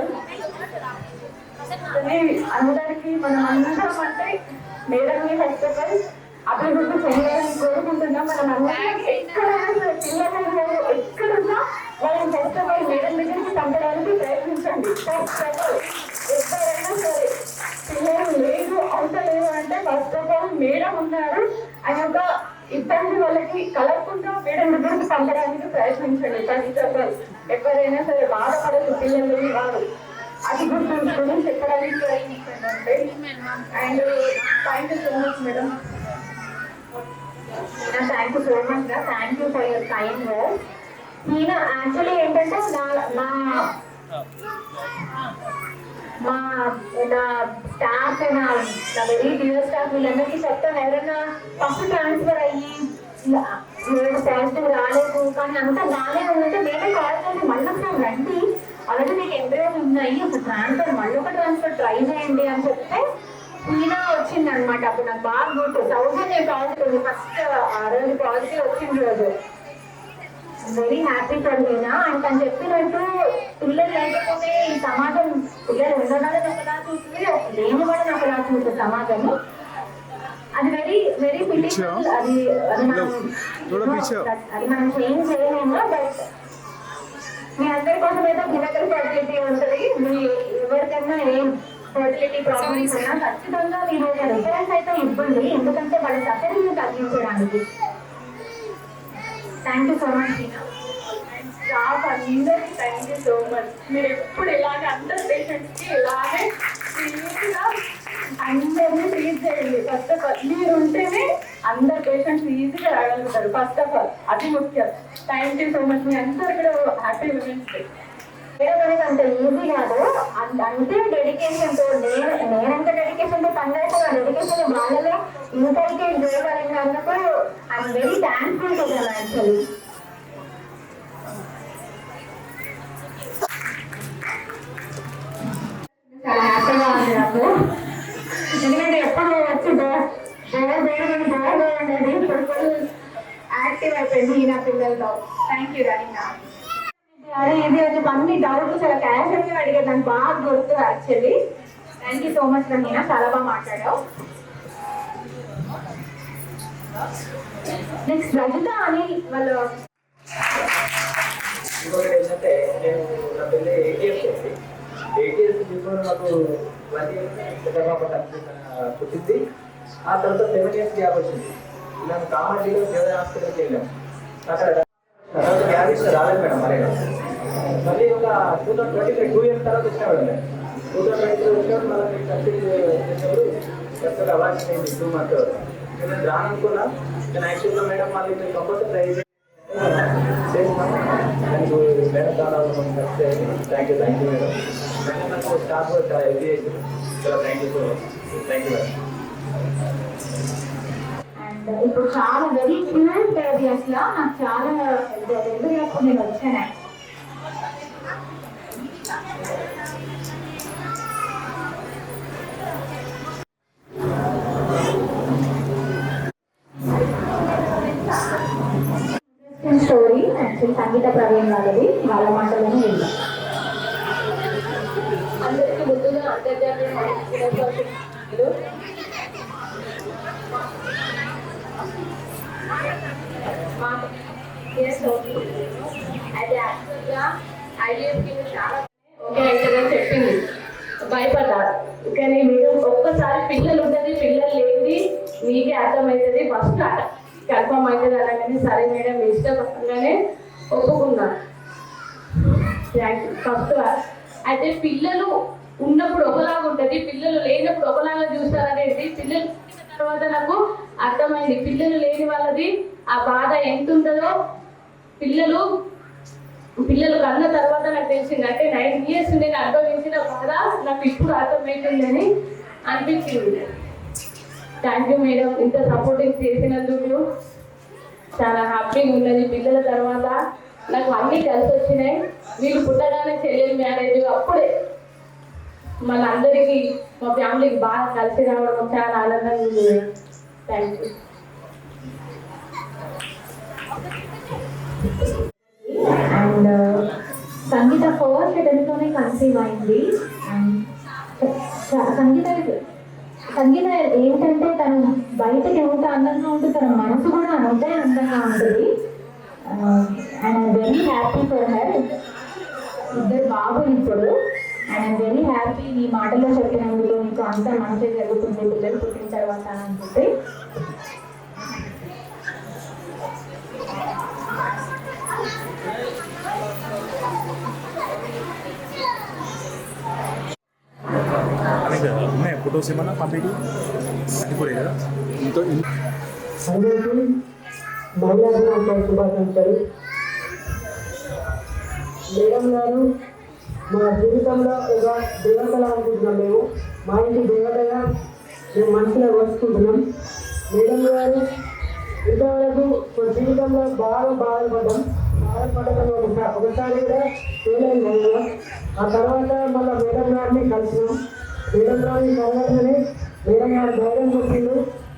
కానీ అందరికీ మనం అందరం అంటే మేడంని హాస్పిటల్ అభివృద్ధి చేయాలని కోరుకుంటున్నాం. మనం అందరం ఎక్కడైనా సరే పిల్లలు ఎక్కడున్నా వాళ్ళని ఫస్ట్ ఆఫ్ ఆల్ మేడం దగ్గరికి పంపడానికి ప్రయత్నించండి. ఫస్ట్ ఆఫ్ ఆల్ ఎవరైనా సరే పిల్లలు లేదు అవుతలేదు అంటే ఫస్ట్ ఆఫ్ ఆల్ మేడం ఉన్నారు అని ఒక ఇబ్బంది వాళ్ళకి కలగకుండా మేడం దగ్గరికి పంపడానికి ప్రయత్నించండి. ఫస్ట్ ఆఫ్ ఆల్ ఎవరైనా సరే బాధపడదు పిల్లలు వారు అది గుర్తుంచుకొని చెప్పడానికి ప్రయత్నించండి. And thank you so much madam. Thank you so much గా. Thank you for your kind words. నేను యాక్చువల్లీ ఏంటంటే మా స్టాఫ్ నా వెరీ డియర్ స్టాఫ్ వీళ్ళందరికీ చెప్తాను, ఎవరైనా ఫస్ట్ ట్రాన్స్ఫర్ అయ్యి లేదు పాజిటివ్ రాలేదు కానీ అంతా బాగానే ఉందంటే మేమే కాల్ చేసి మళ్ళీ ఒకసారి రండి, అలాగే మీకు ఎంబ్రాయిడరీ ఉన్నాయి, ఒక ట్రాన్స్ఫర్ మళ్ళీ ఒక ట్రాన్స్ఫర్ ట్రై చేయండి అని చెప్తే ఈయన వచ్చింది అనమాట. అప్పుడు నాకు బాగా గుర్తు 1000 పాజిటివ్ ఫస్ట్ ఆ రోజు పాజిటివ్ వచ్చింది రోజు. Very happy for Meena. And తను చెప్పినట్టు పిల్లలు లేకపోతే ఈ సమాజం పిల్లలు ఉండడానికి ఒకలా చూస్తుంది, లేని వాళ్ళని ఒకలా చూస్తుంది సమాజము. అది వెరీ వెరీ పిటిఫుల్. అది మనం చేంజ్ చేయలేము. బట్ మీ అందరి కోసం అయితే గినకల్ ఫెసిలిటీ ఉంటుంది. మీ ఎవరికైనా ఏం ఫర్టిలిటీ ప్రాబ్లమ్స్ ఉన్నా ఖచ్చితంగా మీరు రిఫరెన్స్ అయితే ఇవ్వండి, ఎందుకంటే వాళ్ళ సఫరింగ్ తగ్గించడానికి. Thank you so much Meena. Staff అందరికీ థ్యాంక్ యూ సో మచ్. మీరు ఎప్పుడు ఇలాగే అందరు పేషెంట్స్కి ఇలాగే ఫ్రీగా అందరినీ ట్రీట్ చేయండి. ఫస్ట్ ఆఫ్ ఆల్ మీరు ఉంటేనే అందరు పేషెంట్స్ ఈజీగా రాగలుగుతారు. ఫస్ట్ ఆఫ్ ఆల్ అది ముఖ్యం. Thank you so much. మీ అందరు కూడా హ్యాపీ ఉమెన్స్ డే. అనేది అంత ఈజీ కాదు, అంతే డెడికేషన్తో. నేనంత డెడికేషన్తో పనిచేస్తే ఆ డెడికేషన్ వాళ్ళలో ఇంకైతే చేయగలిగినందుకు I'm very thankful to them actually. చాలా హ్యాపీగా ఉంది నాకు, ఎందుకంటే ఎప్పుడు వచ్చి అనేది ఫుల్ యాక్టివ్ అయిపోయింది ఈ నా పిల్లలతో. Thank you Raveena. అదే ఇది వచ్చి అన్ని డౌట్లు చాలా క్యాషువల్గా అడిగారు, నాకు బాగా గుర్తు actually. Thank you so much Ramina, చాలా బాగా మాట్లాడావు. నెక్స్ట్ రజిత అని వాళ్ళు ఇంకొకటి ఏంటంటే నేను నా పెళ్ళి 8 years అయింది. 8 years బిఫోర్ నాకు 1 year పుట్టింది. ఆ తర్వాత 7 years గ్యాప్ వచ్చింది. నేను కామారెడ్డిలో దేవర హాస్పిటల్కి వెళ్ళాం. అక్కడ తర్వాత గ్యాప్ ఇస్తే రాలేదు మేడం. మళ్ళీ ఒక 2023 2 years తర్వాత వచ్చినాడు మేడం. 2023 వచ్చినప్పుడు మళ్ళీ కన్సల్ట్ చేసినప్పుడు డాక్టర్ అవార్డ్స్ అయింది 2 months. నేను రాననుకున్నా. నేను యాక్చువల్గా మేడం మళ్ళీ మీరు కంపల్సరీ ట్రై చేస్తున్నాను. మేడం చాలా థ్యాంక్ యూ మేడం. నాకు స్టాఫ్ కూడా చాలా హెల్ప్ చేసింది. చాలా థ్యాంక్ యూ మేడం. అండ్ ఇప్పుడు చాలా వెరీ క్యూట్ బేబీ అసలు. నాకు చాలా ఎదురు నేను వచ్చాను. స్టోరీ యాక్చువల్లీ సంగీత ప్రవీణ్ వాళ్ళది, వాళ్ళ మాటలను వెళ్దాం. అందరికీ ముందుగా అంతర్జాతీయ దినోత్సవ అది యాక్చువల్గా ఐడిఎఫ్కి చాలా ఓకే అవుతుందని చెప్పింది, భయపడ్డారు. కానీ మీరు ఒక్కసారి పిల్లలు ఉన్నది పిల్లలు లేనిది మీకే అర్థమవుతుంది. ఫస్ట్ కన్ఫర్మ్ అవుతుంది అనగానే సరే మేడం మీ ఇష్టపడంగానే ఒప్పుకున్నాను. ఫస్ట్ అయితే పిల్లలు ఉన్నప్పుడు ఒకలాగా ఉంటుంది, పిల్లలు లేనప్పుడు ఒకలాగా చూస్తారనేది పిల్లలు తర్వాత నాకు అర్థమైంది. పిల్లలు లేని వాళ్ళది ఆ బాధ ఎంత ఉంటుందో పిల్లలు కన్న తర్వాత నాకు తెలిసింది. అంటే 9 years నేను అనుభవించిన బాధ నాకు ఇప్పుడు అర్థమవుతుందని అనిపించింది. థ్యాంక్ యూ మేడం, ఇంత సపోర్టింగ్ చేసినందుకు చాలా హ్యాపీగా ఉన్నది. పిల్లల తర్వాత నాకు అన్నీ కలిసి వచ్చినాయి. వీళ్ళు పుట్టగానే చెల్లెలు మ్యారేజ్ అప్పుడే మళ్ళీ అందరికీ మా ఫ్యామిలీకి బాగా కలిసి రావడం చాలా ఆనందంగా ఉంది. Thank you. And Sangeetha first టెన్తోనే కన్సీవ్ అయింది. అండ్ సంగీత సంగీత ఏంటంటే తను బయటకి ఎంత అందంగా ఉంటుంది, తన మనసు కూడా అంతే అందంగా ఉంటుంది. And I'm very happy for her. ఇద్దరు బాబులు ఇప్పుడు. అండ్ ఐమ్ వెరీ హ్యాపీ నీ మాటలో చెప్పినందుకు, నీకు అంత మంచిగా జరుగుతుంది పిల్లలు పుట్టిన తర్వాత అని చెప్పి. ఉన్నాయి ఫొటోస్ ఏమన్నా పంపిణీ అది కూడా కదా ఇంతో అందరికీ మహిళా దినోత్సవ శుభాకాంక్షలు. మేడం గారు మా జీవితంలో ఒక దేవతలా అనుకుంటున్నాం మేము. మా ఇంటి దేవతగా మేము మనసులో వస్తుకుంటున్నాం. మేడం గారు ఇంతవరకు మా జీవితంలో బాగా బాధపడ్డాం. ఒకసారి కూడా ఫెయిల్. ఆ తర్వాత మళ్ళీ మేడం గారిని కలిసినాం. మేడం గారిని కలగానే మేడం గారు ధైర్యం చెప్పిండు,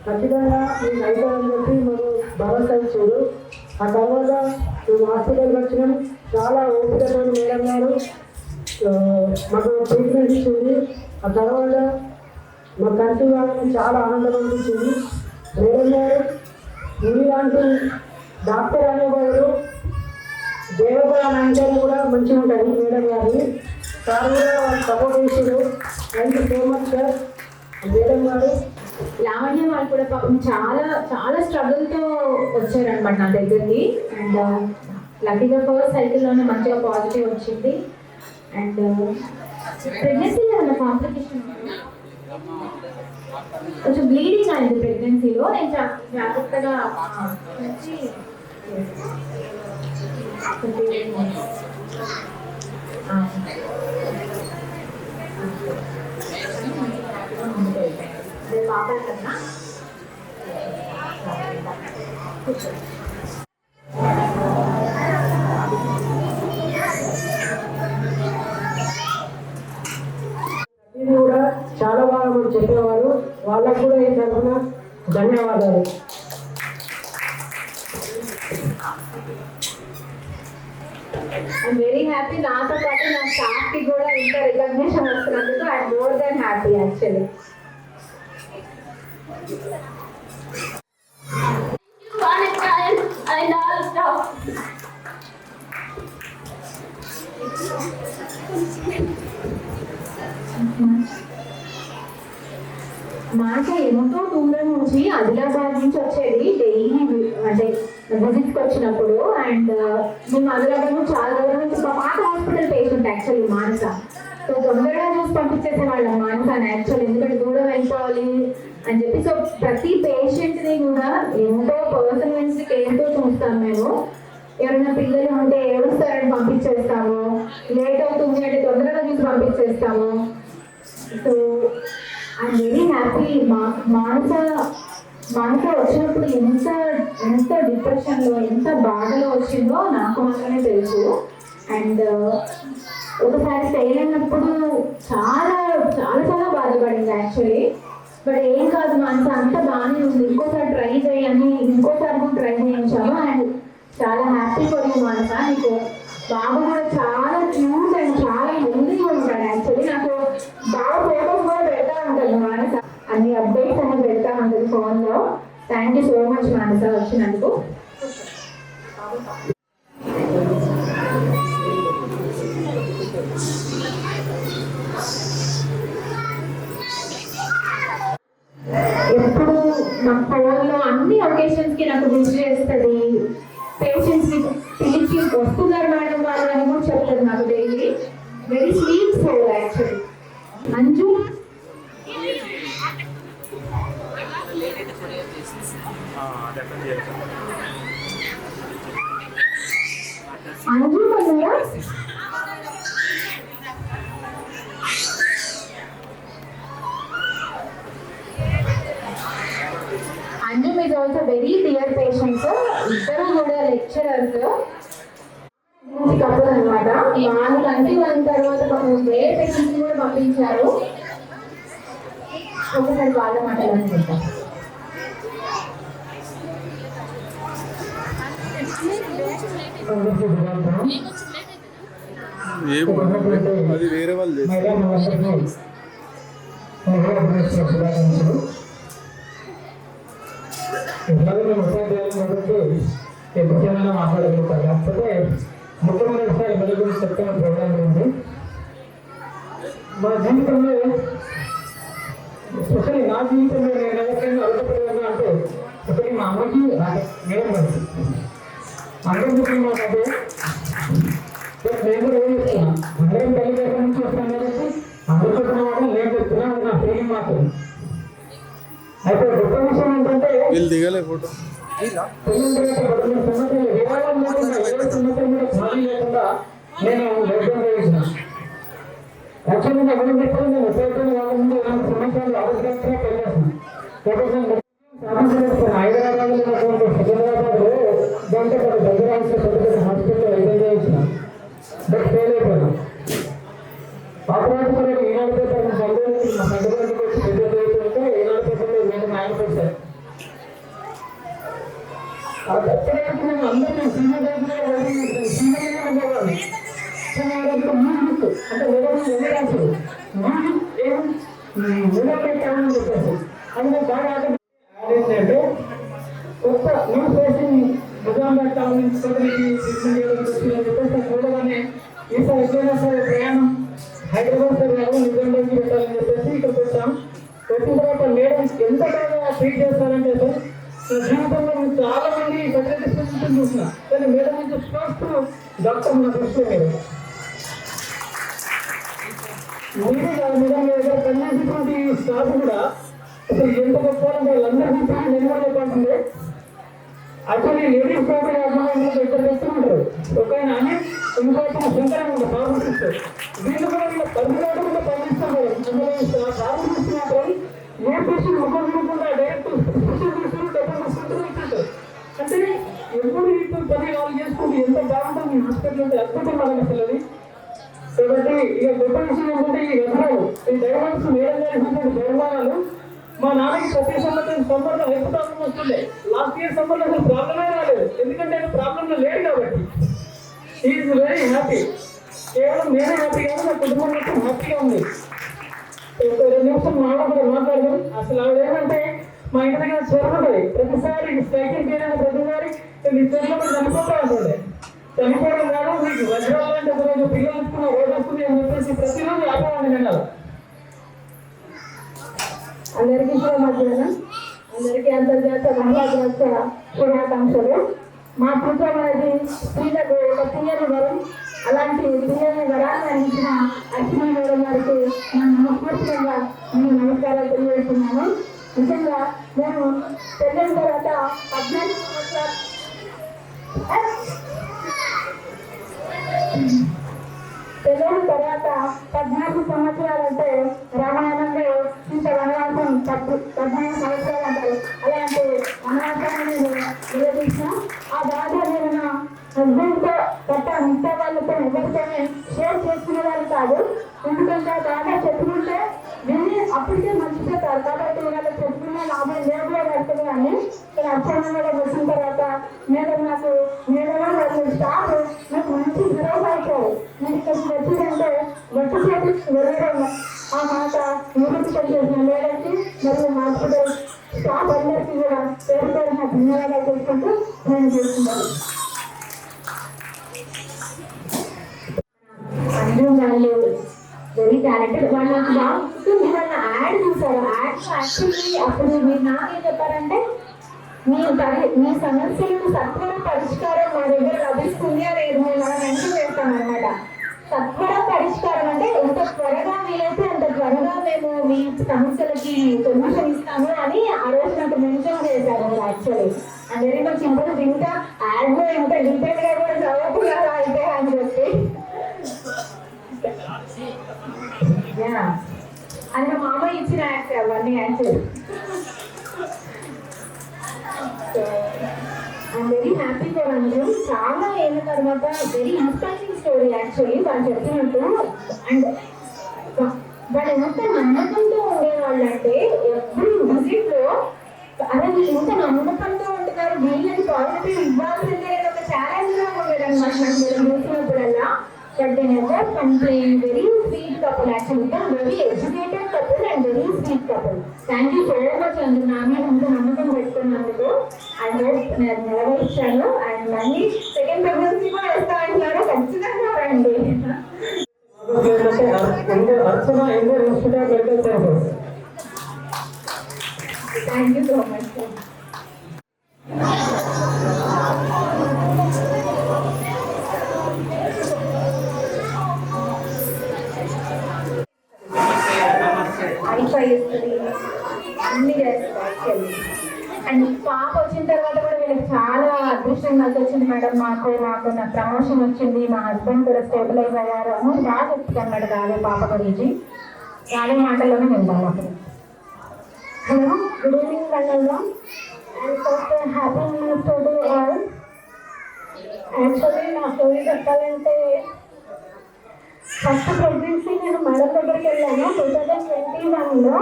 ఖచ్చితంగా మీకు అవుతామని చెప్పి మనం భరోసా ఇచ్చాడు. ఆ తర్వాత మేము హాస్పిటల్కి వచ్చినాం. చాలా ఓపికతో మేడం గారు మాకు ట్రీట్మెంట్ ఇచ్చింది. ఆ తర్వాత మా కన్సీవ్ కాగానే చాలా ఆనందం అనిపించింది. మేడం గారు ఇలాంటి డాక్టర్ అనేవారు దేవత అంటే కూడా మంచిగా ఉంటుంది. మేడం గారిని సార్ కూడా సపోర్ట్ చేసారు. Thank you so much sir. Madam గారు లావణ్య వాళ్ళు కూడా పాపం చాలా చాలా స్ట్రగుల్తో వచ్చారనమాట నా దగ్గరికి. అండ్ లక్కీగా ఫస్ట్ సైకిల్లోనే మంచిగా పాజిటివ్ వచ్చింది. అండ్ ప్రెగ్నెన్సీలో ఉన్న కాంప్లికేషన్ కొంచెం బ్లీడింగ్ అయింది ప్రెగ్నెన్సీలో. నేను జాగ్రత్తగా వచ్చి పాపల కన్నా ఇది కూడా చాలా బాగా మనం చెప్పేవారు. వాళ్ళకు కూడా ఈ తరఫున ధన్యవాదాలు. I'm very happy. నాతో పాటు నా స్టాఫ్కి కూడా ఇంత రికగ్నిషన్ వస్తున్నందుకు I'm more than happy actually. and all stuff. మాకు ఎంతో దూరం నుంచి ఆదిలాబాద్ నుంచి వచ్చేది డైలీ, అంటే విజిట్కి వచ్చినప్పుడు. అండ్ మేము ఆదిలాబాద్ నుంచి చాలా దూరం నుంచి ఒక పాత హాస్పిటల్ పేషెంట్ యాక్చువల్లీ మానస. సో తొందరగా చూసి పంపించేసే వాళ్ళం మానసాన్ని యాక్చువల్లీ, ఎందుకంటే దూరం వెళ్ళిపోవాలి అని చెప్పి. సో ప్రతి పేషెంట్ని కూడా ఎంతో పర్సనల్స్ కేర్తో చూస్తాం మేము. ఎవరైనా పిల్లలు ఉంటే ఏడుస్తారని పంపించేస్తాము, లేట్ అవుతుంది అంటే తొందరగా చూసి పంపించేస్తాము. So I'm very happy. Manasa వచ్చినప్పుడు ఎంత డిప్రెషన్లో ఎంత బాధలో వచ్చిందో నాకు మాత్రమే తెలుసు. అండ్ ఒకసారి ఫెయిల్ అయినప్పుడు చాలా చాలా చాలా బాధపడింది యాక్చువల్లీ. బట్ ఏం కాదు మానస, అంత బాగానే ఉంది, ఇంకోసారి ట్రై చేయని ఇంకోసారి కూడా ట్రై చేయించాము. అండ్ చాలా హ్యాపీ ఫర్ యూ మానస. నీకు బాబు కూడా చాలా క్యూట్ అండ్ చాలా హెల్దీగా ఉంటాడు యాక్చువల్లీ. నాకు బాగా ఫోటోస్ కూడా పెడతా ఉంటాను మానస, అన్ని అప్డేట్స్ అన్ని పెడతా ఉంటుంది ఫోన్లో. థ్యాంక్ యూ సో మచ్ మానస వచ్చినందుకు. ఎప్పుడు నా ఫోన్లో అన్ని ఒకేషన్స్కి నాకు విష్ చేస్తుంది. పేషెంట్స్ని పిలిచి వస్తున్నారు మేడం వాళ్ళు అని కూడా చెప్తారు నాకు daily. Very sweet soul actually. Anju Anju అన్నయ్య Anjum is also very dear patient. ఇద్దరు కూడా లెక్చరర్స్ కపుల్ అనమాట. వాళ్ళు కన్సీవ్ అయిన తర్వాత వేరే పేషెంట్స్ కూడా పంపించారు. ఒకసారి వాళ్ళ మాటలు చెప్తాం. అది వేరే వాళ్ళు చేస్తారు. శుభాకాంక్షలు. ఎట్లాగో మేము ఉపాధ్యాయులు కాబట్టి ముఖ్యమైన మాట్లాడగలుగుతాం, కాకపోతే ముఖ్యమైన విషయాలు మన గురించి చెప్తున్న ప్రోగ్రాం ఉంది. మా జీవితంలో స్పెషల్లీ నా జీవితంలో నేను ఎవరికైనా అడుగుతున్నాను అంటే ఒకటి మా అమ్మకి నేను మంచి అందరం చెప్పిన మాట అదే. నేను కూడా ఏం చెప్తున్నా, అందరం తల్లిదండ్రుల నుంచి వస్తాను కాబట్టి అందరూ చెప్పిన మాట నేను చెప్తున్నా, అది నా ఫీలింగ్ మాత్రం. అయితే గొప్ప విషయం ఏంటంటే వీళ్ళు దిగలే ఫోటో. నేను లైబ్రరీ చేసిన యాక్చువల్లీ నా గురించి చెప్పాలి. నేను ఉపయోగపడిన వాళ్ళ ముందు 2 సంవత్సరాలు ఆరోగ్యంగా పెళ్ళేసాను. హైదరాబాద్ సికింద్రాబాద్ దాంట్లో దగ్గర హాస్పిటల్ వైద్యం చేయించిన, బట్ ఫెయిల్ అయిపోయాను. పాపరాజు కూడా ఈనాడు పేపర్ మా సంక్రాంతికి వచ్చి పెద్ద చదువుతుంటే ఈనాడు పేపర్లో నేను ఆయన పెట్టాను. అప్పుడైతే మేము అందరూ సీనియర్ ఉండేవాళ్ళు. అంటే వేరే రాసు పెట్టామని చెప్పేసి అది మేము బాగా ఏంటంటే కొత్త న్యూ ఫేసింగ్ నిజామాబాద్ టౌన్ నుంచి చెప్పేసి చూడగానే ఈసారి ఎప్పుడైనా సరే ప్రయాణం హైదరాబాద్ సరే నిజామాబాద్కి పెట్టాలని చెప్పేసి ఇక్కడికి వచ్చాం. వచ్చిన తర్వాత మేడం ఎంత బాగా ట్రీట్ చేస్తారంటే సార్ జీవితంలో నేను చాలా మంది ఫెసిలిటీస్ చూసిన, కానీ మేడం నుంచి ఫస్ట్ డాక్టర్ మన దృష్టిలో మీరే కాదు మేడం, మీ దగ్గర పనిచేసేటువంటి స్టాఫ్ కూడా అసలు ఎంత గొప్పవాలంటే వాళ్ళందరికీ నేను కూడా చెప్పాల్సిందే. యాక్చువల్లీ లేడీస్ కాబట్టి అమ్మాయిలు ఇద్దరు చెప్తుంటారు, ఒక ఆయన అని ఇంకొక శంకరం ఉంటారు ఫార్మసిస్ట్. వీళ్ళు కూడా వీళ్ళ పరిమితి కూడా పనిచేస్తుంటారు. అందులో ఫార్మసిస్ట్ మాత్రం ఏ పేషెంట్ ముఖం చూడకుండా డైరెక్ట్ స్పెషల్ తీసుకుని డబ్బులు తీసుకుంటూ. అంటే ఎప్పుడు ఇప్పుడు పని వాళ్ళు చేసుకుంటే ఎంత బాగుంటుంది హాస్పిటల్ అంటే అద్భుతం మనకు అసలు అది. కాబట్టి ఇక గొప్ప విషయం ఏంటంటే ఈ వ్యవహారం ఈ డైవర్స్ మేడం గారి బహుమానాలు మా నాన్నకి ప్రతి సంవత్సరం సమ్మర్లో హెల్త్ ప్రాబ్లం వస్తుండే. లాస్ట్ ఇయర్ సమ్మర్లో అసలు ప్రాబ్లమే రాలేదు, ఎందుకంటే ఆయన ప్రాబ్లంలో లేడు కాబట్టి. Is very happy. కేవలం నేనే హ్యాపీ కాదు, నా కుటుంబం మొత్తం హ్యాపీగా ఉంది. 2 నిమిషం కూడా మాట్లాడదాం. అసలు ఆవిడ ఏమంటే మా ఇంటి దగ్గర స్వరం ఉంటుంది, ప్రతిసారి సైకిల్ చేయడానికి ప్రతిసారి మీ చెట్లు కూడా చనిపోతూ ఉంటుండే. చనిపోవడం కాదు, మీకు వజ్రాలు అంటే ఒకరోజు పిల్లలు ఇస్తున్న రోడ్డు వస్తుంది అని చెప్పేసి ప్రతిరోజు ఆపేవాడిని వినాలి. అందరికీ శుభమధ్యాహ్నం. అందరికీ అంతర్జాతీయ మహిళా దినోత్సవ శుభాకాంక్షలు. మా పుట్టినది స్త్రీలకు ఒక తీయని వరం. అలాంటి తీయని వరాన్ని అందించిన అశ్విని మేడం గారికి నేను మనస్ఫూర్తిగా నేను నమస్కారాలు తెలియజేస్తున్నాను. నిజంగా నేను పెళ్ళైన తర్వాత 14 సంవత్సరాలు పెళ్ళైన తర్వాత 14 సంవత్సరాలంటే రామాయణంలో ఇంత వనవాసం 14 సంవత్సరాలు అంటారు. అలాంటి వనవాసాన్ని నేను నిర్వహించిన ఆ బాధ నేను నా హస్బెండ్తో గట్ట మిగతా వాళ్ళతో ఎవరితోనే షేర్ చేసుకునే వాళ్ళు కాదు. ఎందుకంటే బాగా చెప్పుకుంటే విని అప్పటికే మర్చిపోతారు. కాబట్టి వాళ్ళకి చెప్పుకునే లాభం లేకుండా పడుతుంది. కానీ అక్షరం కూడా వచ్చిన తర్వాత మేడం నాకు మేడం వాళ్ళు స్టాఫ్ నాకు మంచి భరోసా ఇచ్చారు. నేను ఇక్కడికి వచ్చిందంటే గట్టి చేసి వెళ్ళడం ఆ మాట నివృత్తి పనిచేసిన మేడంకి మరియు హాస్పిటల్ స్టాఫ్ అందరికీ కూడా పేరు పేరు నా ధన్యవాదాలు చేసుకుంటూ నేను చేసుకుంటాను. వాళ్ళు వెరీ టాలెంటెడ్. వాళ్ళు బాగుంటుంది. వాళ్ళ యాడ్ చూసారు. యాడ్ యాక్చువల్లీ అప్పుడు మీరు నాకేం చెప్పారంటే మీ సమస్యలకు సత్వర పరిష్కారం మా దగ్గర లభిస్తుంది అని మనం మెన్షన్ చేస్తాం అనమాట. సత్వర పరిష్కారం అంటే ఎంత త్వరగా వీలైతే అంత త్వరగా మేము మీ సమస్యలకి సొల్యూషన్ ఇస్తాము అని ఆ రోజు నాకు మెన్షన్ చేశారు actually. And very much important. ఇంకా యాడ్లో ఇంత డీటెయిల్గా కూడా చదువుకున్నారా అయితే అని చెప్పి అది మా మామ ఇచ్చిన యాక్ట్ అవన్నీ actually. I'm very happy for అందరూ. చాలా ఏళ్ళ తర్వాత వెరీ ఇన్స్పైరింగ్ స్టోరీ యాక్చువల్లీ వాళ్ళు చెప్పినట్టు. అండ్ వాళ్ళు ఎంత నమ్మకంతో ఉండేవాళ్ళు అంటే ఎవ్రీ విజిట్లో అదే ఇంత నమ్మకంతో ఉంటున్నారు, వీళ్ళని పాజిటివ్ ఇవ్వాల్సిందే ఒక ఛాలెంజ్ గా ఉండేదన్నమాట. నాకు మీరు చూసినప్పుడల్లా but they never complain. Very sweet couple actually. They are very educated couple and very sweet couple. Thank you so much అండి నా మీద ఇంత నమ్మకం పెట్టుకున్నందుకు. I hope నేను నెరవేర్చాను అండ్ మళ్ళీ సెకండ్ ప్రెగ్నెన్సీ కూడా వేస్తా అంటున్నారు, ఖచ్చితంగా రండి. Archana Indian Institute of Medical Sciences. Thank you so much sir. ఐఫై ఇస్తుంది, అన్ని చేస్తుంది యాక్చువల్లీ. అండ్ పాప వచ్చిన తర్వాత కూడా వీళ్ళకి చాలా అదృష్టం కలిసి వచ్చింది మేడం. నాకు నా ప్రమోషన్ వచ్చింది, మా హస్బెండ్ కూడా స్టేబిలైజ్ అయ్యారు అని బాగా చెప్తాను మేడం రాలే పాప గురించి. రాలే మాటల్లోనే వెళ్దాం అప్పుడు. హలో, గుడ్ ఈవినింగ్ రంగంలో and first happy new to all. Actually నా స్టోరీ చెప్పాలంటే ఫస్ట్ ప్రెగ్నెన్సీ నేను మేడం దగ్గరికి వెళ్ళాను 2021లో.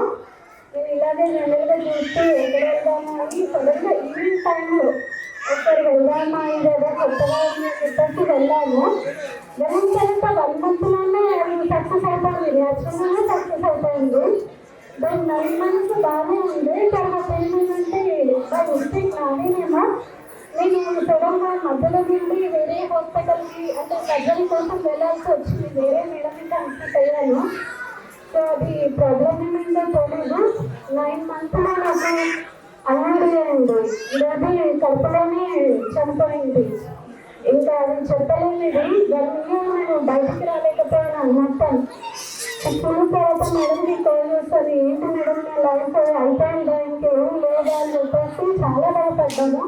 నేను ఇలాగే జనరల్గా చూస్తూ ఎక్కడ వెళ్దాము అని సడన్గా ఈవినింగ్ టైంలో ఒకసారి వెళ్దామా ఇదేదో కొత్తగా ఉంది అని చెప్పేసి వెళ్ళాము. వెళ్ళిన తర్వాత 1 monthలోనే అది సక్సెస్ అయిపోయింది, యాక్చువల్గానే సక్సెస్ అయిపోయింది. దాని 9 months బాగానే ఉంది. తర్వాత ఏమైందంటే బై మిస్టేక్ నాదేనేమో నేను సడన్గా మధ్యలో నుండి వేరే హాస్పిటల్కి అంటే సర్జరీ కోసం వెళ్ళాల్సి వచ్చింది. వేరే మేడంకి కన్సల్ట్ అయ్యాను. సో అది ప్రాబ్లం ఏమైందో తెలీదు. 9 monthsలో నాకు అన్నాడు అండి, బేబీ కడుపులోనే చనిపోయింది. ఇంకా అది చెప్పలేనిది. దాని నేను బయటికి రాలేకపోయాను మొత్తం. స్కూల్ తర్వాత మేడంకి కాల్ చేస్తుంది, ఏంటి మేడం నా లైఫ్ అయిపోయిందా, ఇంకేం లేదా అని చెప్పేసి చాలా బాధపడ్డాను.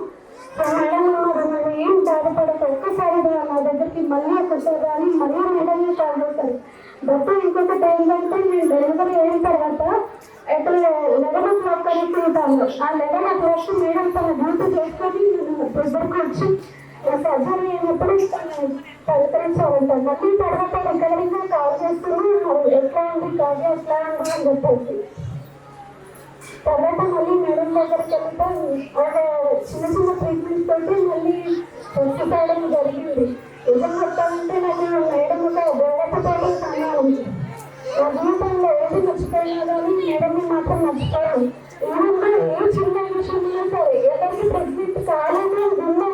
మేడం మనం ఏం బాధపడక ఒక్కసారి నా దగ్గరికి మళ్ళీ ఒకసారి అని మళ్ళీ మేడమే కాల్ చేస్తారు. బట్ ఇంకొకటి ఏంటంటే నేను డెలివరీ అయిన తర్వాత ఎప్పుడు 11 o'clock అనుకుంటాను. ఆ 11 o'clock మేడం తన డ్యూటీ చేసుకొని నేను దగ్గరకు వచ్చి సర్జరీ అయినప్పుడు తను పలకరించాలంటాను. మళ్ళీ తర్వాత ఎక్కడైనా కాల్ చేస్తున్నా ఎట్లా ఉంది కాదు ఎట్లా ఉంది అని చెప్పేసి. తర్వాత మళ్ళీ మేడం దగ్గరికి వెళ్తే ఒక చిన్న చిన్న ట్రీట్మెంట్ తోటి మళ్ళీ సక్సెస్ అవ్వడం జరిగింది. నిజం చెప్పాలంటే నాకు మేడం ఒక దేవతతో సమానం. నా జీవితంలో ఏది మర్చిపోయినా కానీ మేడంని మాత్రం మర్చిపోయాను. ఏమన్నా ఏ చిన్న విషయంలో సరే ఎవరికి ప్రెగ్నెంట్ కావాలని ఉన్నాను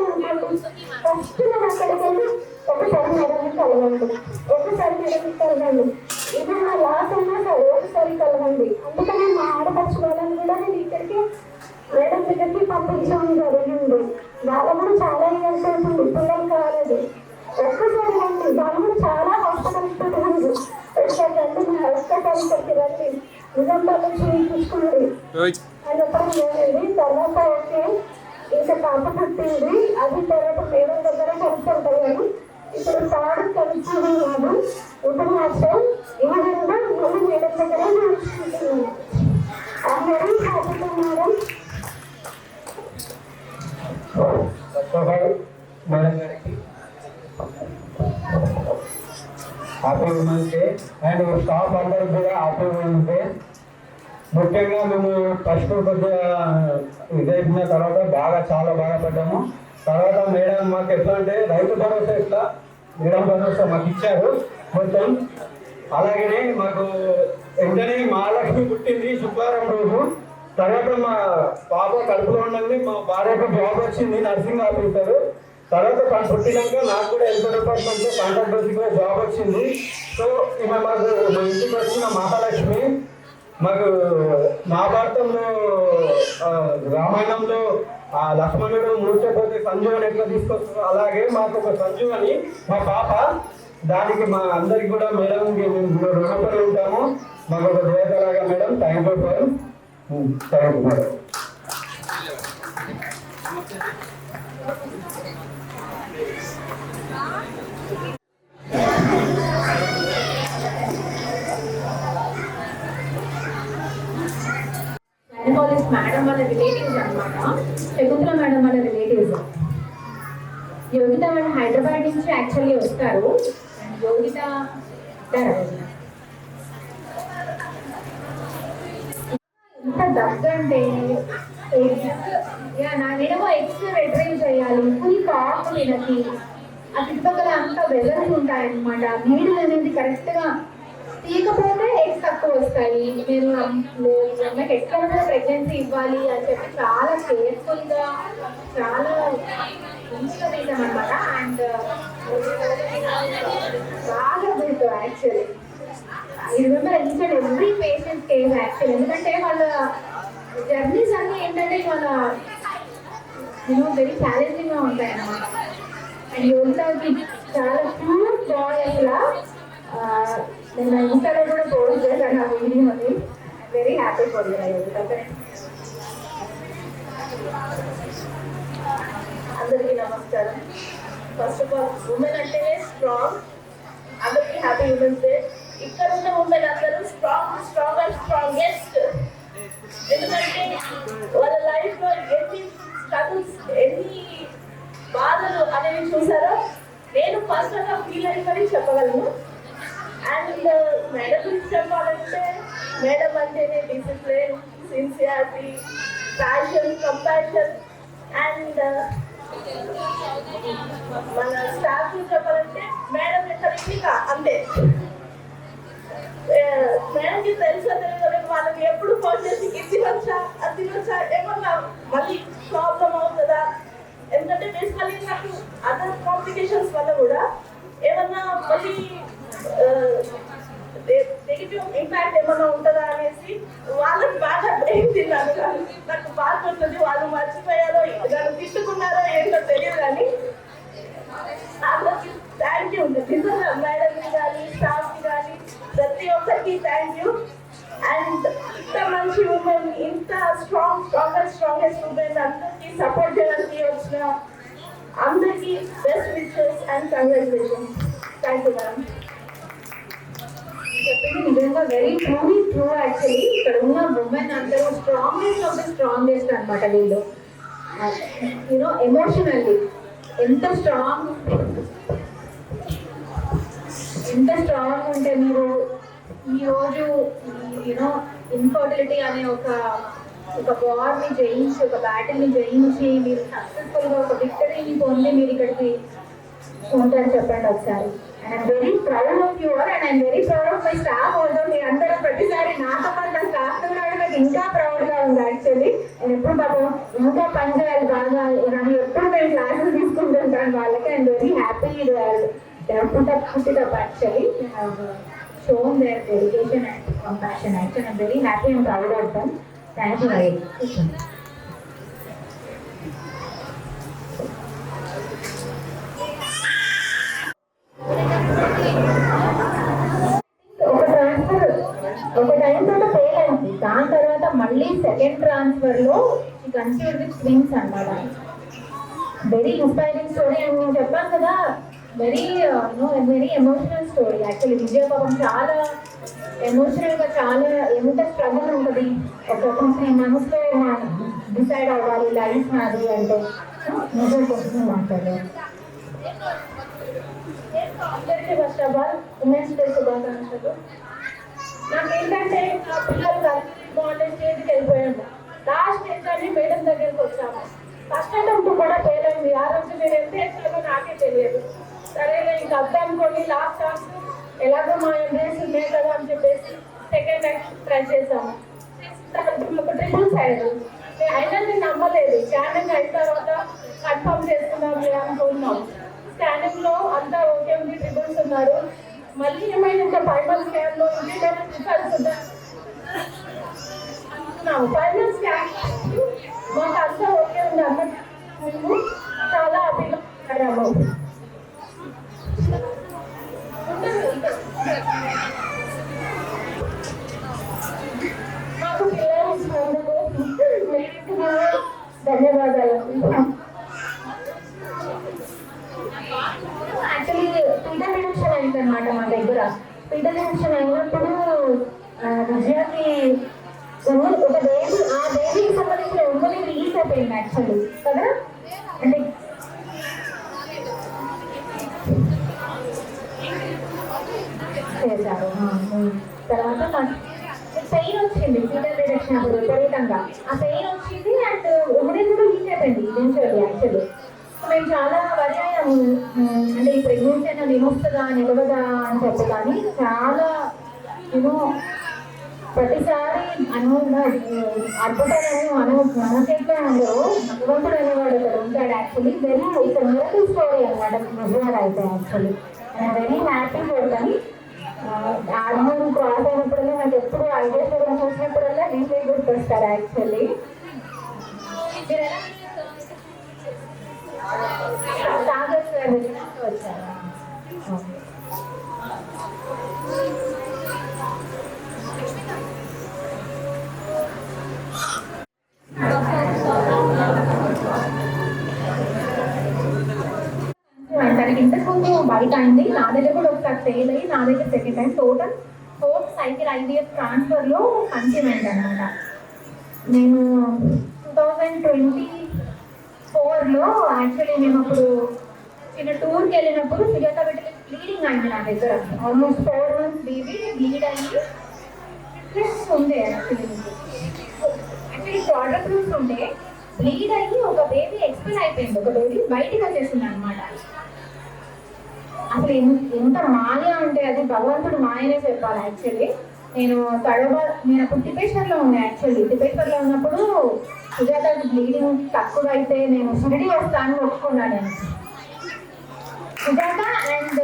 ఫస్ట్ నేను అక్కడికి వెళ్ళి ఒకసారి మేడంని కలవండి, ఒకసారి మేడంని కలవండి, ఇది నా లాస్ అయినా సరే ఒకసారి కలవండి. అందుకని మా ఆడపడుచు వాళ్ళని కూడా నేను ఇక్కడికి మేడం దగ్గరికి పంపించడం జరిగింది. వాళ్ళు కూడా చాలా ఇయర్స్ అవుతుంది, పిల్లలు కాలేదు. ఒక్కసారి రండి, వాళ్ళు కూడా చాలా హాస్పిటల్స్ పెట్టండి, ఒకసారి రండి మా హాస్పిటల్ ఇక్కడికి రండి, నిజంలో చూపించుకోండి అని చెప్పడం జరిగింది. తర్వాత ఓకే ఇంకా పాప పుట్టింది. అది తర్వాత మేడం దగ్గర కన్సల్ట్ అయ్యాను. ఇప్పుడు థర్డ్ కన్సల్ట్ కాదు ఇంటర్నేషనల్ ఇవ్వడంలో మళ్ళీ మేడం దగ్గర నేర్చుకుంటున్నాను. I'm very happy madam. Madam గారికి happy women's day and staff అందరికి కూడా హ్యాపీ ఉమెన్స్ డే. ముఖ్యంగా మేము ఫస్ట్ కొద్దిగా ఇదైన తర్వాత చాలా బాధపడ్డాము. తర్వాత మేడం మాకు ఎట్లా అంటే రైతు భరోసా ఇట్లా మేడం భరోసా మాకు ఇచ్చారు మొత్తం. అలాగనే మాకు వెంటనే మహాలక్ష్మి పుట్టింది శుక్రవారం రోజు. తర్వాత మా పాప కడుపులో ఉన్నది, మా భార్యకు జాబ్ వచ్చింది నర్సింగ్ ఆఫీసర్. తర్వాత తను పుట్టినాక నాకు కూడా హెల్త్ డిపార్ట్మెంట్లో కాంట్రాక్ట్ బేసిక్లో జాబ్ వచ్చింది. సో ఈమె మాకు మా ఇంటికి వచ్చిన మహాలక్ష్మి. మాకు మహాభారతంలో రామాయణంలో ఆ లక్ష్మణుడు మూర్చపోతే సంజీవని ఎట్లా తీసుకొస్తారు అలాగే మాకు ఒక సంజీవని మా పాప. దానికి మా అందరికి కూడా మేడం మేము రుణపడి ఉంటాము. మాకు ఒక దేవతలాగా madam. Thank you for thank you madam. Madam వాళ్ళ రిలేటివ్స్ అనమాట, శకుంతల మేడం వాళ్ళ రిలేటివ్స్. యోగిత వాళ్ళు హైదరాబాద్ నుంచి యాక్చువల్లీ వస్తారు. అండ్ యోగిత ఎంత దగ్గంటే నేనేమో ఎగ్స్ రిట్రీవ్ చేయాలి, ఫుల్ కాఫ్ వీళ్ళకి. ఆ చుట్టుపక్కల అంతా వెదర్స్ ఉంటాయన్నమాట. నీళ్ళు అనేది కరెక్ట్గా తీయకపోతే ఎగ్స్ తక్కువ వస్తాయి. నేను నాకు ఎక్కడ ప్రెగ్నెన్సీ ఇవ్వాలి అని చెప్పి చాలా కేర్ఫుల్గా చాలా మంచిగా తీసాం అనమాట. అండ్ బాగా గుర్తు actually I remember each and every patient case actual. ఎందుకంటే వాళ్ళ జర్నీస్ అన్నీ ఏంటంటే వాళ్ళ వెరీ ఛాలెంజింగ్గా ఉంటాయి అన్నమాట. అండ్ యోగితాకి చాలా క్యూట్ బాయ్ అసలు. నేను ఇన్స్టాలో కూడా పోస్ట్ చేశాను ఆ వీడియోని. Very happy for you Yogita. అందరికీ నమస్కారం. ఫస్ట్ ఆఫ్ ఆల్ ఉమెన్ అంటేనే స్ట్రాంగ్. అందరికీ హ్యాపీ ఉమెన్స్ డే. ఇక్కడ ఉన్న ఉమెన్ అందరూ స్ట్రాంగ్ అండ్ స్ట్రాంగెస్ట్. ఎందుకంటే వాళ్ళ లైఫ్లో ఎన్ని స్ట్రగుల్స్ ఎన్ని బాధలు అనేవి చూసారో నేను పర్సనల్గా ఫీల్ అయ్యి చెప్పగలను. అండ్ మేడం గురించి చెప్పాలంటే మేడం అంటేనే discipline, sincerity, passion, compassion. And మన స్టాఫ్ గురించి చెప్పాలంటే మేడం ఇంకా అంతే. మేడంకి తెలుసా తెలియదు వాళ్ళకి ఎప్పుడు ఫోన్ చేసి ఇది వచ్చా అది వచ్చా ఏమన్నా మళ్ళీ ప్రాబ్లం అవుతుందా. ఎందుకంటే బేసికలీ నాకు అదర్ కాంప్లికేషన్స్ వల్ల కూడా ఏమన్నా మళ్ళీ నెగిటివ్ ఇంపాక్ట్ ఏమన్నా ఉంటుందా అనేసి వాళ్ళకి బాగా బ్రెయిన్ తిన్నాను. నాకు బాగా ఉంటుంది. వాళ్ళు మర్చిపోయారో నన్ను తిట్టుకున్నారో ఏంటో తెలియదు. కానీ అందరికి థ్యాంక్ యూ ఉంటుంది మేడంకి కానీ స్టాఫ్కి కానీ ప్రతి ఒక్కరికి థ్యాంక్ యూ. అండ్ ఇంత మంచి ఉమెన్, ఇంత స్ట్రాంగెస్ట్ ఉమెన్ అందరికీ సపోర్ట్ చేయడానికి వచ్చిన అందరికీ best wishes and congratulations. Thank you madam. చెప్పింది నిజంగా వెరీ ట్రూ యాక్చువల్లీ. ఇక్కడ ఉన్న ఉమెన్ అందరూ స్ట్రాంగెస్ట్ అనమాట. వీళ్ళు ఎమోషనల్లీ ఎంత స్ట్రాంగ్ ఉంటే మీరు ఈరోజు ఇన్ఫర్టిలిటీ అనే ఒక వార్ని జయించి ఒక బ్యాటిల్ని జయించి మీరు సక్సెస్ఫుల్గా ఒక విక్టరీని పొంది మీరు ఇక్కడికి ఉంటారు. చెప్పండి ఒకసారి. And I'm very proud of you all, and I'm very proud of my staff also. మీరు అందరూ ప్రతిసారి నాతో పాటు నా స్టాఫ్ తో నాకు ఇంకా ప్రౌడ్గా ఉంది యాక్చువల్లీ. నేను ఎప్పుడు పాపం ఇంకా పని చేయాలి బాగా. ఎప్పుడు నేను క్లాసెస్ తీసుకుంటుంటాను వాళ్ళకి. I'm very happy put it up actually. They have shown their dedication and compassion actually. I'm very happy and proud of them. Thank you very much. ఒక టైం తర్వాత ఫెయిల్ అయింది. దాని తర్వాత మళ్ళీ సెకండ్ ట్రాన్స్ఫర్లో కన్సీవ్డ్ విత్ ట్విన్స్ అన్నమాట. Very inspiring story. అండ్ నేను చెప్పాను కదా వెరీ ఎమోషనల్ స్టోరీ యాక్చువల్లీ. విజయ పాపం చాలా ఎమోషనల్గా చాలా ఎంత స్ట్రగుల్ ఉంటుంది. ఒక 3 monthsలో డిసైడ్ అవ్వాలి లైఫ్ నాది అంటే నిజం కోసం మాట్లాడారు. అందరికీ first of all women's day శుభాకాంక్షలు. నాకేంటంటే నా పిల్లలు మార్నింగ్ స్టేజ్కి వెళ్ళిపోయాము. లాస్ట్ స్టేజ్ కానీ మేడం దగ్గరికి వచ్చాము. ఫస్ట్ అటెంప్ట్ కూడా ఫెయిల్ అయింది. ఆ రోజు నేను ఎంత చేసానో నాకే తెలియదు. సరే ఇంకా అర్థం అనుకోని లాస్ట్ ఛాన్స్ ఎలాగో మా ఎంబ్రేస్ ఉన్నాయి కదా అని చెప్పేసి సెకండ్ టైం ట్రై చేసాము. ఒక ట్రిపుల్స్ అయ్యారు. అయినా నేను నమ్మలేదు. స్కానింగ్ అయిన తర్వాత కన్ఫర్మ్ చేసుకున్నాము అనుకున్నాం. స్కానింగ్లో అంతా ఓకే ఉంది, ట్రిపుల్స్ ఉన్నారు. మళ్ళీ ఏమైనా ఇంకా 5 months స్కాన్లో ఇంకేమైనా రిజల్ట్స్ ఉన్నాయి అనుకున్నాము. 5 months స్కాన్ మాకు అంతా ఓకే ఉంది అన్నట్టు మేము చాలా హ్యాపీగా మాట్లాడాము. మాకు పిల్లలు ఇచ్చినందుకు ధన్యవాదాలు. యాక్చువల్లీ పీటర్ రిడక్షన్ అయింది అనమాట మా దగ్గర. పీటర్ రిడక్షన్ అయినప్పుడు విజయాకి ఒక బేబీ, ఆ బేబీకి సంబంధించిన ఉమ్మని రిలీజ్ అయిపోయింది యాక్చువల్లీ కదా. అంటే చేశారు. తర్వాత పెయిన్ వచ్చింది పీటర్ రిడక్షన్ అప్పుడు విపరీతంగా. ఆ పెయిన్ వచ్చింది అండ్ ఉమ్మని కూడా లీక్ అయిపోయింది ఈవెన్చువల్లీ యాక్చువల్లీ. మేము చాలా వరి అయ్యాము అంటే ఈ ప్రెగ్నెన్సీ అయినా నిలుస్తుందా నిలవదా అని చెప్పి, కానీ చాలా యూనో ప్రతిసారి అద్భుతాలని మన చేతిలో ఉండవు, భగవంతుడు అనేవాడు అక్కడ ఉంటాడు. Actually very it's miracle story అనమాట విజయాలు అయితే. Actually I'm very happy for them. Armoor cross అయినప్పుడల్లా నాకు ఎప్పుడు ఐదేశ్వరం చూసినప్పుడల్లా వీళ్ళే గుర్తొస్తారు. యాక్చువల్లీ సాగర్ సార్ వచ్చారా? తనకి ఇంతకుముందు బయట అయింది, నా దగ్గర కూడా ఒకసారి ఫెయిల్ అయ్యి నా దగ్గర second time. Total 4th cycle IVF ట్రాన్స్ఫర్లో కన్సీవ్ అయింది అనమాట. నేను 2024లో యాక్చువల్లీ మేము అప్పుడు చిన్న టూర్కి వెళ్ళినప్పుడు సుజాత బిడ్డకి బ్లీడింగ్ అయింది నా దగ్గర. ఆల్మోస్ట్ 4 months బేబీ బ్లీడ్ అయ్యి ప్లస్ ఉండే యాక్చువల్లీ ప్రోడక్ట్ రూమ్స్ ఉంటే బ్లీడ్ అయ్యి ఒక బేబీ ఎక్స్పెల్ అయిపోయింది, ఒక బేబీ బయటికి వచ్చేసింది అనమాట. అసలు ఎంత మాయ అంటే అది భగవంతుడు మాయనే చెప్పాలి. యాక్చువల్లీ నేను అప్పుడు తిప్పేశ్వర్లో ఉన్నా. యాక్చువల్లీ తిప్పేశ్వర్లో ఉన్నప్పుడు సుజాతకి బ్లీడింగ్ తక్కువ అయితే నేను షిరిడి వస్తాను ఒప్పుకున్నాను. నేను సుజాత అండ్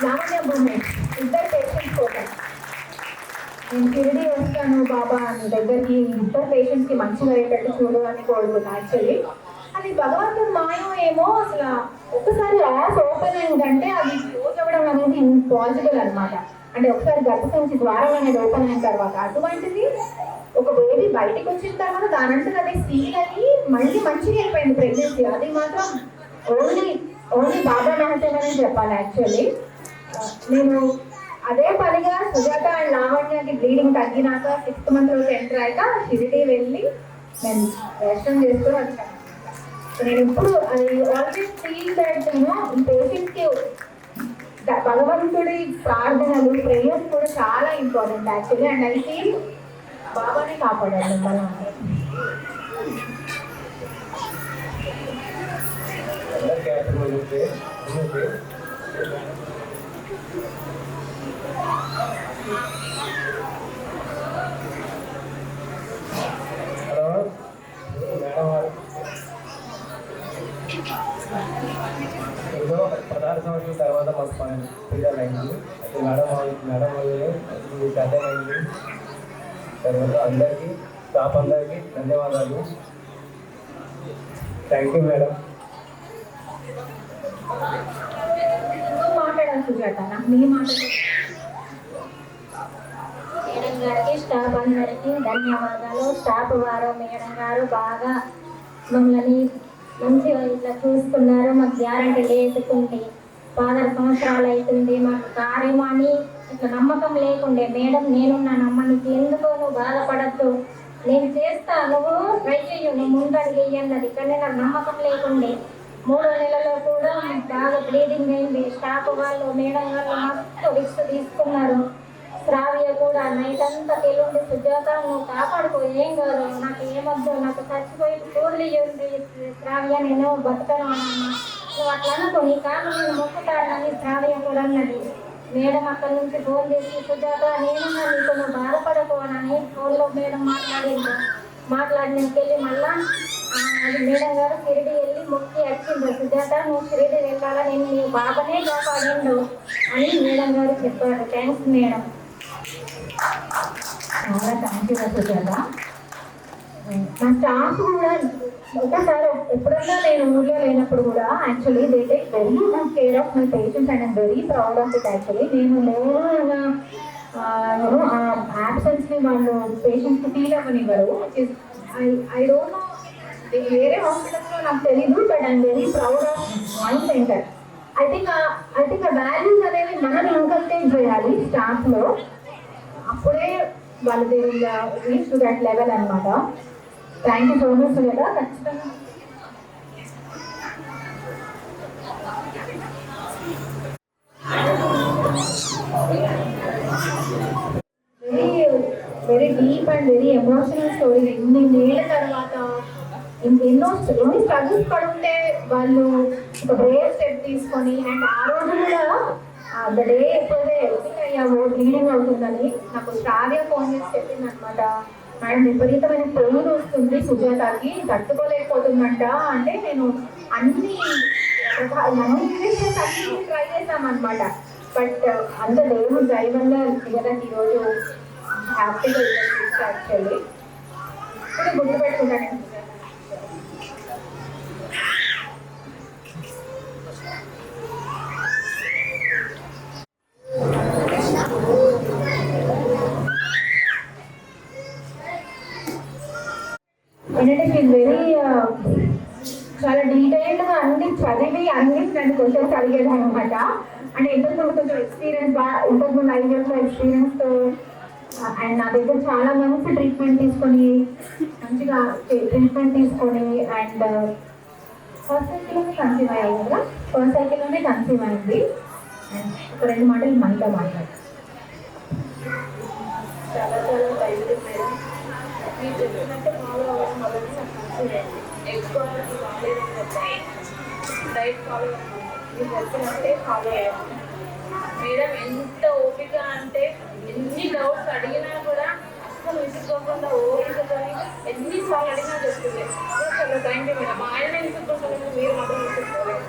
లావణ్య భూమి ఇద్దరు పేషెంట్స్ కోసం నేను షిరిడి వస్తాను బాబా అని దగ్గరికి, ఇద్దరు పేషెంట్స్కి మంచిగా అయ్యేటట్టు చూడు అని కోరుకున్నాను. యాక్చువల్లీ అది భగవంతుడు మాయం ఏమో. అసలు ఒక్కసారి ఆస్ ఓపెన్ అయిందంటే అది క్లోజ్ అవ్వడం అనేది ఇంపాసిబుల్ అనమాట. అంటే ఒకసారి గర్భసంచి ద్వారం అనేది ఓపెన్ అయిన తర్వాత అటువంటిది ఒక బేబీ బయటకు వచ్చిన తర్వాత దానంటే అది సీల్ అయ్యి మళ్ళీ మంచిగా వెళ్ళిపోయింది ప్రెగ్నెన్సీ. అది మాత్రం ఓన్లీ బాబా మహత్యమని చెప్పాలి. యాక్చువల్లీ నేను అదే పనిగా సుజాత అండ్ లావణ్యకి బ్లీడింగ్ తగ్గినాక 6th month ఎంటర్ అయ్యాక షిరిడి వెళ్ళి నేను దర్శనం చేసుకుని వచ్చాను. నేను ఇప్పుడు ఆల్వేస్ ఫీల్ దట్ ఈ పేషెంట్కి భగవంతుడి ప్రార్థనలు ప్రేయర్స్ కూడా చాలా important actually. And I feel బాబానే కాపాడాలి మనం. హలో మేడం గారు, ఏదో 16 సంవత్సరాల తర్వాత మాకు పిల్లలు అయింది. అయితే మేడం మీకు అర్థమైంది. తర్వాత అందరికీ స్టాఫ్ అందరికీ ధన్యవాదాలు. Thank you madam. మాట్లాడాలి సుజాత, నాకు నీ మాట్లాడాలి. మేడం గారికి స్టాఫ్ అందరికీ ధన్యవాదాలు. స్టాఫ్ వారు మేడం గారు బాగా మమ్మల్ని మంచిగా ఇట్లా చూస్తున్నారు. మాకు గ్యారంటీ లేకుంటే 16 సంవత్సరాలు అవుతుంది మాకు కార్యమో అని ఇట్లా నమ్మకం లేకుండే. మేడం నేనున్నా నమ్మ, నీకు ఎందుకో నువ్వు బాధపడద్దు, నేను చేస్తా, నువ్వు ట్రై చెయ్యు, నువ్వు ముందడుగు అన్నది. కానీ నాకు నమ్మకం లేకుండే. 3 నెలల్లో కూడా బాగా బ్లీడింగ్ అయింది. స్టాఫ్ వాళ్ళు మేడం వాళ్ళు మస్తు రిస్క్ తీసుకున్నారు. శ్రావ్య కూడా నైట్ అంతా తెలియండి, సుజాత నువ్వు కాపాడుకో, ఏం కాదు, నాకు ఏమొద్దు, నాకు చచ్చిపోయి కూర్లు ఉంది శ్రావ్య, నేను బతకను అన్నా. నువ్వు అట్లా అనుకో, నీ కాదు నేను మొక్కుతాడని శ్రావ్య కూడా అన్నది. మేడం అక్కడి నుంచి ఫోన్ చేసి సుజాత నేనున్నా నీకు, నువ్వు బాధపడకు అని ఫోన్లో మేడం మాట్లాడినకెళ్ళి మళ్ళా అది మేడం గారు షిరిడి వెళ్ళి మొక్కి వచ్చిండ్రు. సుజాత నువ్వు షిరిడి వెళ్ళాలా, నేను నీ బాబానే కాపాడిండు అని మేడం గారు చెప్పారు. Thanks madam. చాలా థ్యాంక్ యూ సుజాత. మా స్టాఫ్ కూడా ఒకసారి ఎప్పుడన్నా నేను ఊళ్ళో లేనప్పుడు కూడా actually they take very good care of my patients and I'm very proud of it. Actually నేను లేని యాబ్సెన్స్ని వాళ్ళు పేషెంట్స్కి ఫీల్ అవ్వనివ్వరు. ఐ డోంట్ నో వేరే హాస్పిటల్స్లో నాకు తెలీదు, but I'm very proud of my centre. I think ఆ వాల్యూస్ అనేవి మనం ఇన్కల్కేట్ చేయాలి స్టాఫ్లో, అప్పుడే వాళ్ళు they will reach to that level అనమాట. Thank you so much Sujatha. ఖచ్చితంగా very deep and very emotional story. 8 ఏళ్ళ తర్వాత ఎన్ని స్ట్రగుల్స్ పడుంటే వాళ్ళు ఒక బ్రేవ్ స్టెప్ తీసుకొని, అండ్ ఆ రోజు కూడా ద డే ఎప్పుడైతే ఎవ్రీథింగ్ అయ్యావో బ్లీడింగ్ అవుతుందని నాకు శ్రావ్య ఫోన్ చేసి చెప్పింది అనమాట. మేడం విపరీతమైన పెయిన్ వస్తుంది సుజాతకి, తట్టుకోలేకపోతుందంట. అంటే నేను అన్ని ట్రై చేశామన్నమాట. బట్ అంత దేవుడు దయ వల్ల రియల్గా ఈరోజు హ్యాపీగా యాక్చువల్లీ ఇప్పుడు గుర్తుపెట్టుకుంటాను. ఏంటంటే షీఈ్ వెరీ చాలా డీటెయిల్డ్గా అన్ని చదివి అన్ని నన్ను క్వశ్చన్స్ అడిగేది అనమాట. అంటే ఇంతకుముందు కొంచెం ఎక్స్పీరియన్స్ ఇంతకుముందు 5 years ఎక్స్పీరియన్స్తో అండ్ నా దగ్గర చాలా మంచి ట్రీట్మెంట్ తీసుకొని మంచిగా ట్రీట్మెంట్ తీసుకొని అండ్ ఫస్ట్ సైకిల్లోనే కన్సీవ్ అయ్యాయి కదా, ఫస్ట్ సైకిల్లోనే కన్సీవ్ అయింది. అండ్ ఒక 2 మాటలు మనతో మాట్లాడారు. చాలా చాలా థ్యాంక్ యూ మేడం. మీరు చెప్పినట్టు ఫాలో అవ్వడం వల్ల ఎక్కువ బాగాలేదని చెప్పాలి. డైట్ ఫాలో మీరు చెప్పినట్టే ఫాలో అయ్యాము మేడం. ఎంత ఓపిక అంటే ఎన్ని డౌట్స్ అడిగినా కూడా అసలు విసుక్కోకుండా ఓపికతో ఎన్నిసార్లు అడిగినా చెప్తుంది. చాలా థ్యాంక్ యూ మేడం. ఆయన విసుక్కోకుండా మీరు మాత్రం విసుక్కోలేదు.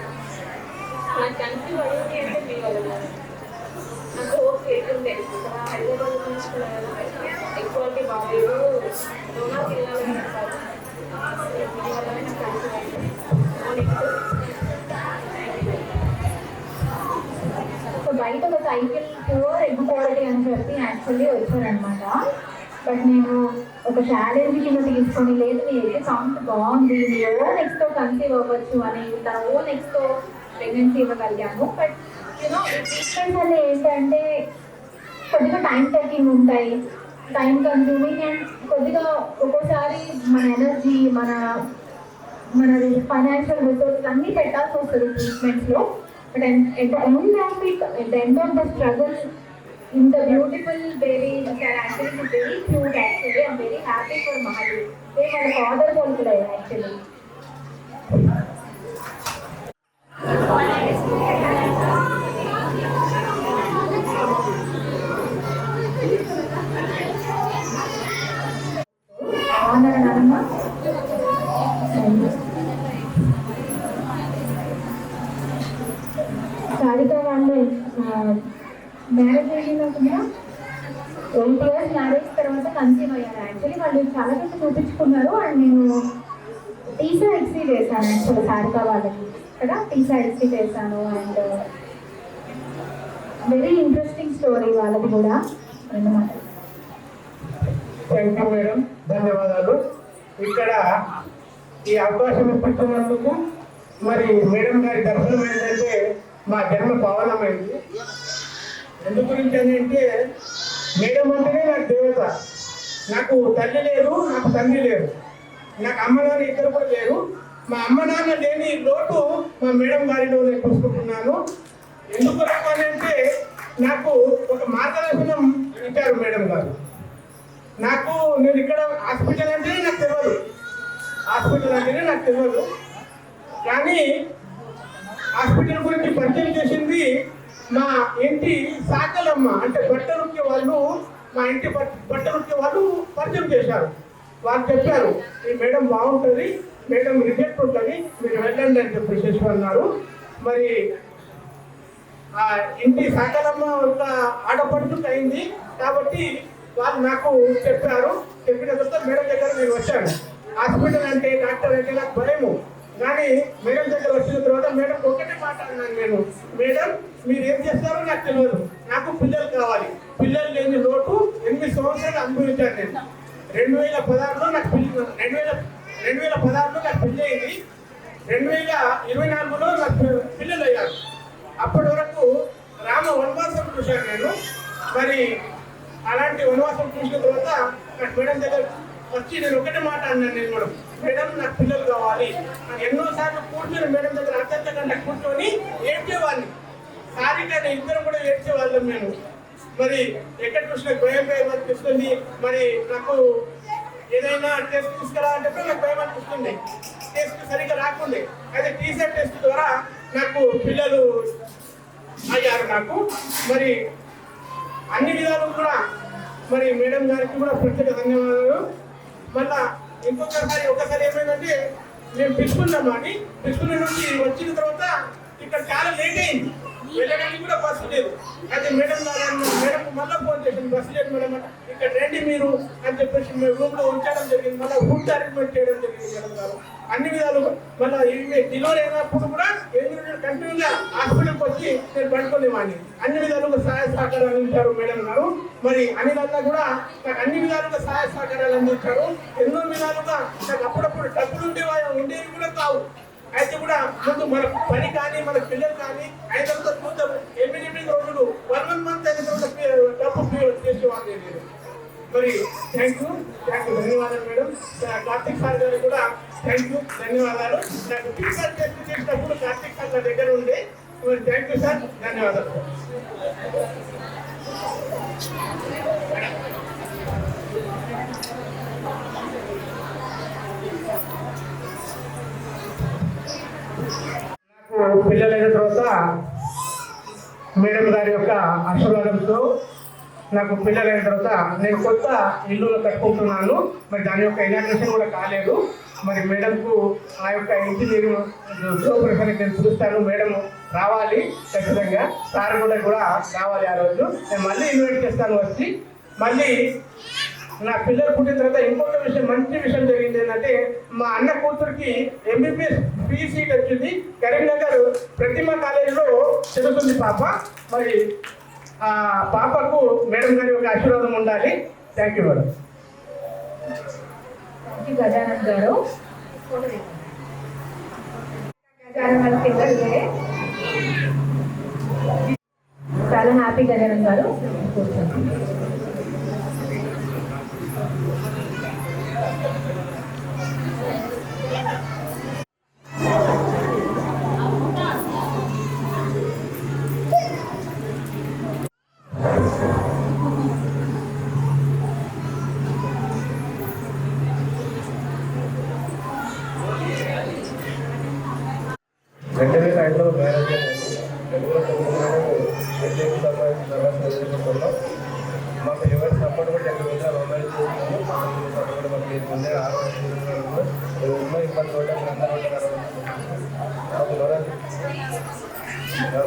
నాకు కన్సీవ్ అయ్యింది అంటే మీ వల్ల నాకు హోప్ లేకుండే. హైదరాబాద్ నుంచి ఎక్కువకి బాగాలేదు, డోనాకి వెళ్ళాలని చెప్పారు. మీ వల్లనే నాకు కన్సీవ్ అయ్యింది. సో బయట ఒక సైకిల్ ప్యూర్ ఎగ్ క్వాలిటీ అని చెప్పి యాక్చువల్లీ వచ్చారనమాట. బట్ నేను ఒక ఛాలెంజ్ కింద తీసుకొని, లేదు నీ ఎగ్ కౌంట్ బాగుంది, నీ ఓన్ ఎగ్స్తో కన్సీవ్ అవ్వచ్చు అని తన ఓన్ ఎగ్స్తో ప్రెగ్నెన్సీ ఇవ్వగలిగాము. బట్ యూనో ఈ ట్రీట్మెంట్స్ వల్ల ఏంటంటే కొద్దిగా టైం టేకింగ్ ఉంటాయి, టైం కన్స్యూమింగ్, అండ్ కొద్దిగా ఒక్కోసారి మన ఎనర్జీ మన ఫైనాన్షియల్ రిసోర్సెస్ అన్నీ పెట్టాల్సి వస్తుంది ట్రీట్మెంట్స్లో. But at the end of the struggle, in the beautiful baby, actually is very cute actually. I'm very happy for Mahadev. They my father also actually. Sarika వాళ్ళు మ్యారేజ్ అయినాక 8 years మ్యారేజ్ తర్వాత కన్సీవ్ అయ్యారు. యాక్చువల్లీ వాళ్ళు చాలా మంది చూపించుకున్నారు. అండ్ నేను టీసా ఎక్సీ చేశాను యాక్చువల్లీ సారిక వాళ్ళకి కదా, టీసా ఎక్సీ చేశాను. అండ్ వెరీ ఇంట్రెస్టింగ్ స్టోరీ వాళ్ళది కూడా. అన్నమాట. థ్యాంక్ యూ మేడం, ధన్యవాదాలు. ఇక్కడ ఈ అవకాశం ఇప్పించినందుకు మరి మేడం గారి దర్శనం ఏంటంటే మా జన్మ పావనమైంది. ఎందు గురించి అని అంటే మేడం అంటేనే నాకు దేవత. నాకు తల్లి లేదు, నాకు తండ్రి లేరు, నాకు అమ్మ నాన్న ఇద్దరు కూడా లేరు. మా అమ్మ నాన్న లేని లోటు మా మేడం గారిలో నేను చూసుకుంటున్నాను. ఎందుకు అంటే నాకు ఒక మార్గదర్శనం ఇచ్చారు మేడం గారు. నాకు నేను ఇక్కడ హాస్పిటల్ అంటేనే నాకు తెలియదు, కానీ హాస్పిటల్ గురించి పరిచయం చేసింది మా ఇంటి సాకలమ్మ. అంటే బట్టలుక్కే వాళ్ళు, మా ఇంటి బట్టలుక్కే వాళ్ళు పరిచయం చేశారు. వాళ్ళు చెప్పారు ఈ మేడం బాగుంటుంది, మేడం రిజల్ట్ ఉంటుంది, మీరు వెళ్ళండి అని చెప్పేసి అన్నారు. మరి ఆ ఇంటి సాకలమ్మ ఒక ఆడపడుతుంది అయింది కాబట్టి వాళ్ళు నాకు చెప్పారు. చెప్పిన తర్వాత మేడం దగ్గర నేను వచ్చాను. హాస్పిటల్ అంటే డాక్టర్ అంటే నాకు భయము, కానీ మేడం దగ్గర వచ్చిన తర్వాత మేడం ఒకటే మాట అన్నాను నేను, మేడం మీరు ఏం చేస్తారో నాకు తెలియదు, నాకు పిల్లలు కావాలి. పిల్లలు లేని లోటు 8 సంవత్సరాలు అనుభవించాను నేను. 2016లో నాకు పెళ్లి అయింది. 2024లో నాకు పిల్లలు అయ్యారు. అప్పటి వరకు రామ వనవాసం చూశాను నేను. మరి అలాంటి వనవాసం చూసిన తర్వాత నాకు మేడం దగ్గర వచ్చి నేను ఒకటే మాట అన్నాను నేను, మేడం నాకు పిల్లలు కావాలి. నాకు ఎన్నోసార్లు కూర్చొని మేడం దగ్గర అత్యంత కూర్చొని ఏడ్చేవాడిని. సారిగా ఇద్దరు కూడా ఏడ్చేవాళ్ళం నేను. మరి ఎక్కడ చూసిన భయం అనిపిస్తుంది. మరి నాకు ఏదైనా టెస్ట్ తీసుకురావాలంటే నాకు భయం అనిపిస్తుంది. టెస్ట్ సరిగ్గా రాకుండే. అయితే టీసెట్ టెస్ట్ ద్వారా నాకు పిల్లలు అయ్యారు నాకు. మరి అన్ని విధాలు కూడా మరి మేడం గారికి కూడా ప్రత్యేక ధన్యవాదాలు. మళ్ళా ఒకసారి ఏమైందంటే మేము పిచ్చుకున్నాము అని పిచ్చుకున్న నుంచి వచ్చిన తర్వాత ఇక్కడ చాలా లేట్ అయింది. వెళ్ళడానికి కూడా బస్సు లేదు. అయితే మేడం మళ్ళీ ఫోన్ చేసింది, బస్సు లేదు మేడం అంటే ఇక్కడ రండి మీరు అని చెప్పేసి మేము రూమ్ లో ఉంచడం జరిగింది. మళ్ళీ ఫుడ్ అరేంజ్మెంట్ చేయడం జరిగింది మేడం గారు. అన్ని విధాలు మళ్ళీ డెలివరీ అయినప్పుడు కూడా కంటిన్యూగా హాస్పిటల్కి వచ్చి నేను పడుకునేవాడిని. అన్ని విధాలుగా సహాయ సహకారాలు అందించారు మేడం గారు. మరి అనిలన్నా కూడా నాకు అన్ని విధాలుగా సహాయ సహకారాలు అందించారు. ఎన్నో విధాలుగా నాకు అప్పుడప్పుడు డబ్బులు ఉండేవి కూడా కావు. అయితే కూడా ముందు మన పని కానీ మన పిల్లలు కానీ అయిన తర్వాత చూద్దాం 8 రోజులు 1 మంత్ అయిన తర్వాత డబ్బు చేసేవాళ్ళు నేను. మరి థ్యాంక్ యూ ధన్యవాదాలు మేడం. కార్తీక్ సార్ గారు కూడా థ్యాంక్ యూ ధన్యవాదాలు. నాకు టీచర్ టెస్ట్ చేసినప్పుడు కార్తీక్ సార్ నా దగ్గర ఉండే. మరి థ్యాంక్ యూ సార్, ధన్యవాదాలు. నాకు పిల్లలైన తర్వాత మేడం గారి యొక్క ఆశీర్వాదంతో నాకు పిల్లలైన తర్వాత నేను కొత్త ఇల్లు కట్టుకుంటున్నాను. మరి దాని యొక్క ఇనాగ్రేషన్ కూడా కాలేదు. మరి మేడంకు ఆ యొక్క ఇంజనీరింగ్ గృహప్రవేశాన్ని నేను చూస్తాను. మేడం రావాలి ఖచ్చితంగా, సార్ కూడా రావాలి. ఆ రోజు నేను మళ్ళీ ఇన్వైట్ చేస్తాను వచ్చి. మళ్ళీ నా పిల్లలు పుట్టిన తర్వాత ఇంకొక విషయం, మంచి విషయం జరిగింది ఏంటంటే మా అన్న కూతురికి MBBS ఫ్రీ సీట్ వచ్చింది. కరీంనగర్ ప్రతిమ కాలేజీలో చదువుతుంది పాప. మరి ఆ పాపకు మేడం గారి యొక్క ఆశీర్వాదం ఉండాలి. Thank you madam. గజానన్ గారు చాలా హ్యాపీ. గజానన్ గారు మాకు ఎవరి సపోర్ట్ కూడా ఎక్కడ మొబైల్ సపోర్ట్ మాకు లేకుండే 6 ఎన్నో ఇబ్బంది పడ్డాం.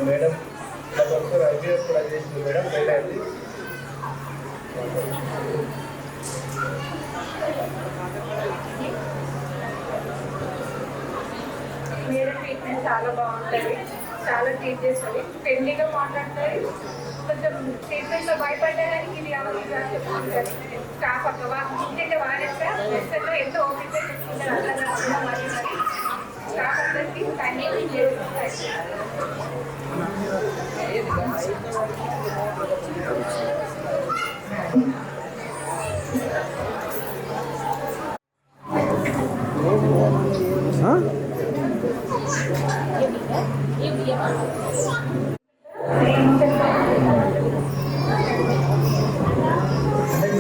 మేడం ఒకసారి IBS కూడా చేసింది. మేడం ఫెయిల్ అయింది. మేడం ట్రీట్మెంట్ చాలా బాగుంటుంది, చాలా ట్రీట్ చేస్తుంది, ఫ్రెండ్లీగా మాట్లాడుతుంది. కొంచెం ట్రీట్మెంట్లో భయపడడానికి ఇది చెప్పుకుంటుంది. స్టాఫ్ అక్క ఇంటికి వాడేస్తా వెస్టర్లో ఎంతో ఓపిక చెప్పుకుంటారు. అర్థం మరి స్టాఫ్ అందరికీ కన్వీనియం చేస్తుంది.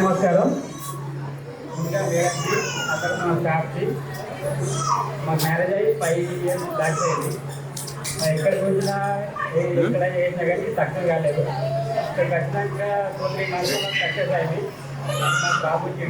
నమస్కారం. ఇంకా మేడంకి అక్కడ మా స్టాఫ్కి మా మ్యారేజ్ అయ్యి 5 years బ్యాక్ అయింది. ఎక్కడికి వచ్చినా ఎక్కడ చేసినా కానీ సక్సెస్ కాలేదు. ఇక్కడికి వచ్చినాక 2-3 months సక్సెస్ అయింది. మా బాబుకి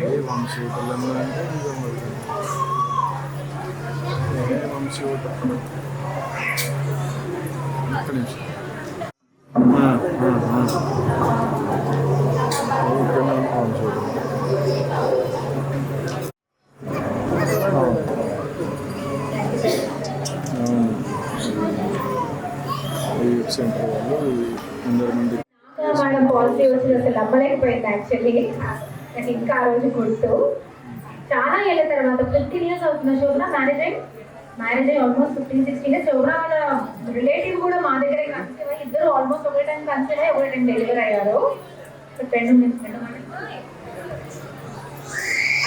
మేడం పాలసీ వచ్చి అసలు నమ్మలేకపోయింది. యాక్చువల్లీ నాకు ఇంకా ఆ రోజు గుర్తు. చాలా ఏళ్ళ తర్వాత 15 years అవుతున్న శోభన మ్యారేజ్ అయ్యి ఆల్మోస్ట్ 15-16 years. శోభన వాళ్ళ రిలేటివ్ కూడా మా దగ్గరే కన్సీవ్ అయ్యి ఇద్దరు ఆల్మోస్ట్ ఒకే టైం కన్సీవ్ అయ్యి ఒకే టైం డెలివరీ అయ్యారు.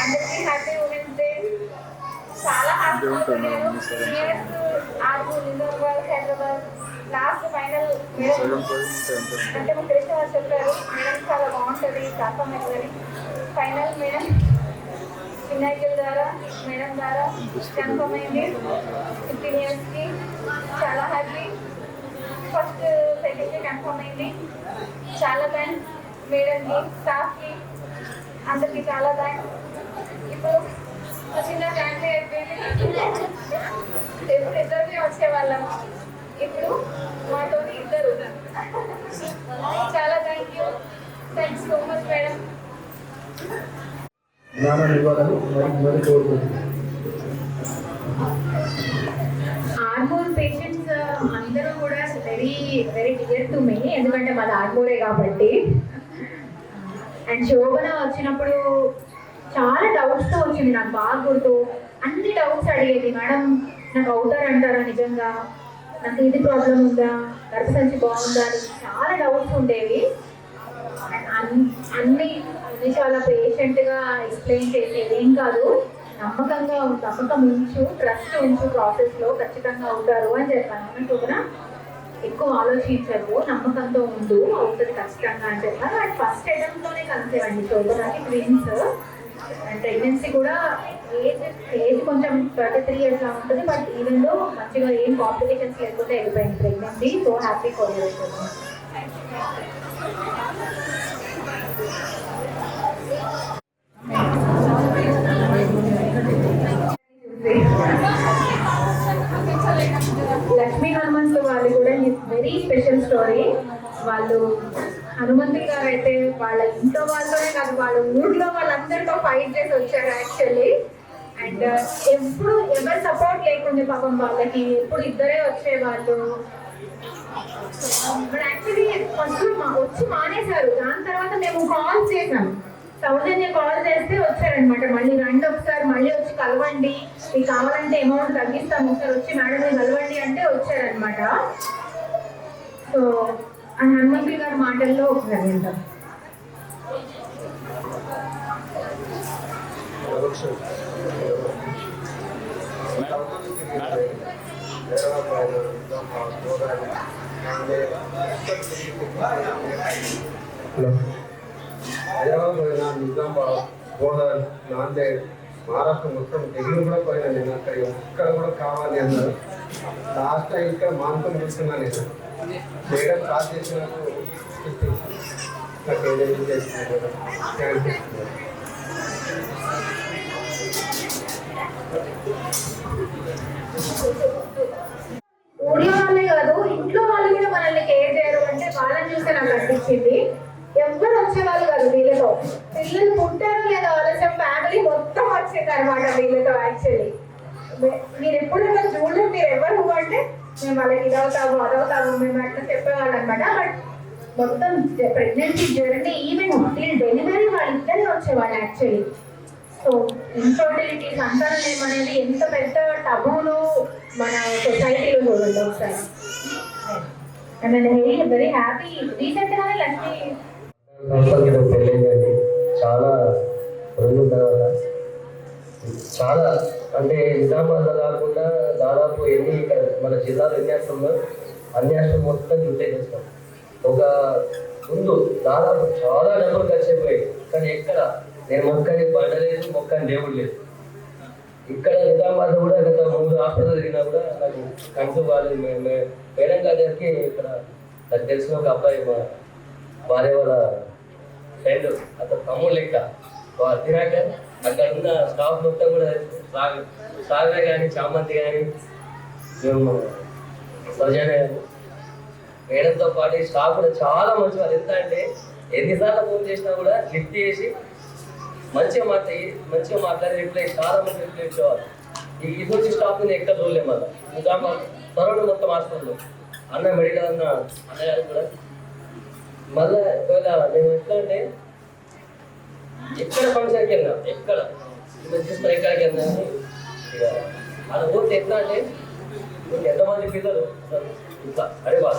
అందరికీ హ్యాపీ ఉమెన్స్ డే. చాలా హ్యాపీ. హైదరాబాద్ లాస్ట్ ఫైనల్ అంటే మాకు తెలిసిన వాళ్ళు చెప్పారు మేడం చాలా బాగుంటుంది పర్ఫార్మెన్స్ అని. ఫైనల్ మేడం వినాయకుల ద్వారా మేడం ద్వారా కన్ఫర్మ్ అయింది 15 ఇయర్స్కి. చాలా హ్యాపీ. ఫస్ట్ సెకండ్కి కన్ఫర్మ్ అయింది. చాలా థ్యాంక్స్ మేడంకి, స్టాఫ్కి, అందరికి చాలా థ్యాంక్స్. ఇప్పుడు చిన్న ఫ్యామిలీ అయిపోయింది. ఎప్పుడు ఇద్దరిని వచ్చేవాళ్ళం, ఇప్పుడు మాతో ఇద్దరు. చాలా థ్యాంక్స్ సో మచ్ మేడం. జ్ఞానాన్ని ఇవ్వాలని మరి కోరుకుంటున్నాను. ఆర్మూర్ పేషెంట్స్ అందరూ కూడా very very dear to me, ఎందుకంటే మాది ఆర్మూరే కాబట్టి. అండ్ శోభన వచ్చినప్పుడు చాలా డౌట్స్తో వచ్చింది. నాకు బాగా గుర్తు, అన్ని డౌట్స్ అడిగేది. మేడం నాకు అవుతారు అంటారా నిజంగా, నాకు ఇది ప్రాబ్లం ఉందా, గర్భసంచి బాగుందా అని చాలా డౌట్స్ ఉండేవి. అన్ని చాలా పేషెంట్గా ఎక్స్ప్లెయిన్ చేసేది. ఏం కాదు, నమ్మకం ఉంచు, ట్రస్ట్ ఉంచు, ప్రాసెస్లో ఖచ్చితంగా అవుతారు అని చెప్పాను. శోభన ఎక్కువ ఆలోచించరు, నమ్మకంతో ఉండు, అవుతుంది ఖచ్చితంగా అని చెప్పాను. అండ్ ఫస్ట్ అటెంప్ట్లోనే కన్సీవ్ అండి శోభనకి, ట్విన్స్. అండ్ ప్రెగ్నెన్సీ కూడా ఏజ్ కొంచెం 33 years ఉంటుంది. బట్ ఈవెన్లో మంచిగా ఏం కాంప్లికేషన్స్ లేకుండా వెళ్ళిపోయింది pregnancy. So happy for you. Lakshmi Hanumanthulu వాళ్ళు కూడా వెరీ స్పెషల్ స్టోరీ. వాళ్ళు హనుమంతులు గారు అయితే వాళ్ళ ఇంట్లో వాళ్ళతోనే కాదు, వాళ్ళ ఊర్లో వాళ్ళందరితో ఫైట్ చేసి వచ్చారు యాక్చువల్లీ. అండ్ ఎప్పుడు ఎవరి సపోర్ట్ లేకుండా పాపం వాళ్ళకి ఎప్పుడు ఇద్దరే వచ్చేవాళ్ళు. బట్ యాక్చువల్లీ ఫస్ట్ వచ్చి మానేశారు. దాని తర్వాత మేము కాల్ చేసాం, సౌజన్య కాల్ చేస్తే వచ్చారనమాట. మళ్ళీ రండి ఒకసారి, మళ్ళీ వచ్చి కలవండి, మీకు కావాలంటే అమౌంట్ తగ్గిస్తాము, ఒకసారి వచ్చి మేడం మీరు కలవండి అంటే వచ్చారనమాట. సో ఆ హనుమంతులు గారి మాటల్లో ఒకసారి వింటాం. హైదరాబాద్ పోయినా, నిజామాబాద్, బోధన్, నాందేడ్, మహారాష్ట్ర మొత్తం దిగులు కూడా పోయినా. నేను అక్కడ ఎక్కడ కూడా కావాలి అన్నారు. లాస్ట్ టైం ఇక్కడ మానుకొని చూస్తున్నా. నేను చేయడం స్టార్ట్ చేసినప్పుడు నాకు ఏదైనా చేస్తున్నాను. ఊడియో వాళ్ళే కాదు, ఇంట్లో వాళ్ళు కూడా మనల్ని కేర్ చేయరు అంటే వాళ్ళని చూస్తే నాకు అనిపించింది. ఎవ్వరు వచ్చేవాళ్ళు కాదు వీళ్ళతో. పిల్లలు పుట్టారో లేదా ఆలస్యం, ఫ్యామిలీ మొత్తం వచ్చింది అనమాట వీళ్ళతో. యాక్చువల్లీ మీరు ఎప్పుడైనా చూడలేదు, మీరు ఎవరు అంటే మేము వాళ్ళకి ఇదవుతాము అదవుతాము మేము అట్లా చెప్పేవాళ్ళు అనమాట. బట్ మొత్తం pregnancy journey even till delivery వాళ్ళిద్దరే వచ్చేవాళ్ళు యాక్చువల్లీ. సో ఇన్ఫర్టిలిటీ, సంతానం అనేది ఎంత పెద్ద టబూను మన సొసైటీలో చూడండి ఒకసారి. అండ్ నేను వెరీ హ్యాపీ. రీసెంట్గానే లక్ష్మి పెళ్ళైందండి. చాలా రోజుల తర్వాత చాలా అంటే నిజామాబాద్లో కాకుండా దాదాపు ఎన్ని ఇక్కడ మన జిల్లాలో ఎన్ని హాస్టల్లో అన్ని హాస్టల్ మొత్తం చుట్టే చేస్తాం. ఒక ముందు దాదాపు చాలా డబ్బులు ఖర్చు అయిపోయాయి. కానీ ఎక్కడ నేను మొక్కని పండలేదు, మొక్కని దేవుడు లేదు. ఇక్కడ నిజామాబాద్ కూడా గత 3 హాస్పిటల్ తిరిగినా కూడా నాకు కంటూ వాళ్ళు మేడం గారికి ఇక్కడ నాకు తెలిసిన ఒక అబ్బాయి మా భార్య వాళ్ళ ఫ్రెండ్, అతను తమ్ముడు లెక్క తినాక అక్కడ ఉన్న స్టాఫ్ మొత్తం కూడా సాగర కానీ చామంతి కానీ మేము సౌజన్య కానీ మేడంతో పాటు స్టాఫ్ కూడా చాలా మంచి వాళ్ళు. ఎంత అంటే ఎన్నిసార్లు ఫోన్ చేసినా కూడా లిఫ్ట్ చేసి మంచిగా మాట్లాడి రిప్లై చాలా మంది రిప్లై ఇచ్చేవాళ్ళు. ఈ ఇటువంటి స్టాఫ్ నేను ఎక్కడ చూడలేము. మళ్ళీ నిజామాబాద్ త్వరలో మొత్తం హాస్పిటల్లో అన్న మెడికల్ అన్న అన్నగారు కూడా మళ్ళీ ఒకవేళ నేను ఎట్లా అంటే ఎక్కడ ఫంక్షన్కి వెళ్ళినా, ఎక్కడ చూస్తున్నా ఎక్కడికి వెళ్ళినా ఇక అది పోతే ఎట్లా అంటే ఎంతమంది పిల్లలు ఇట్లా అదే బాధ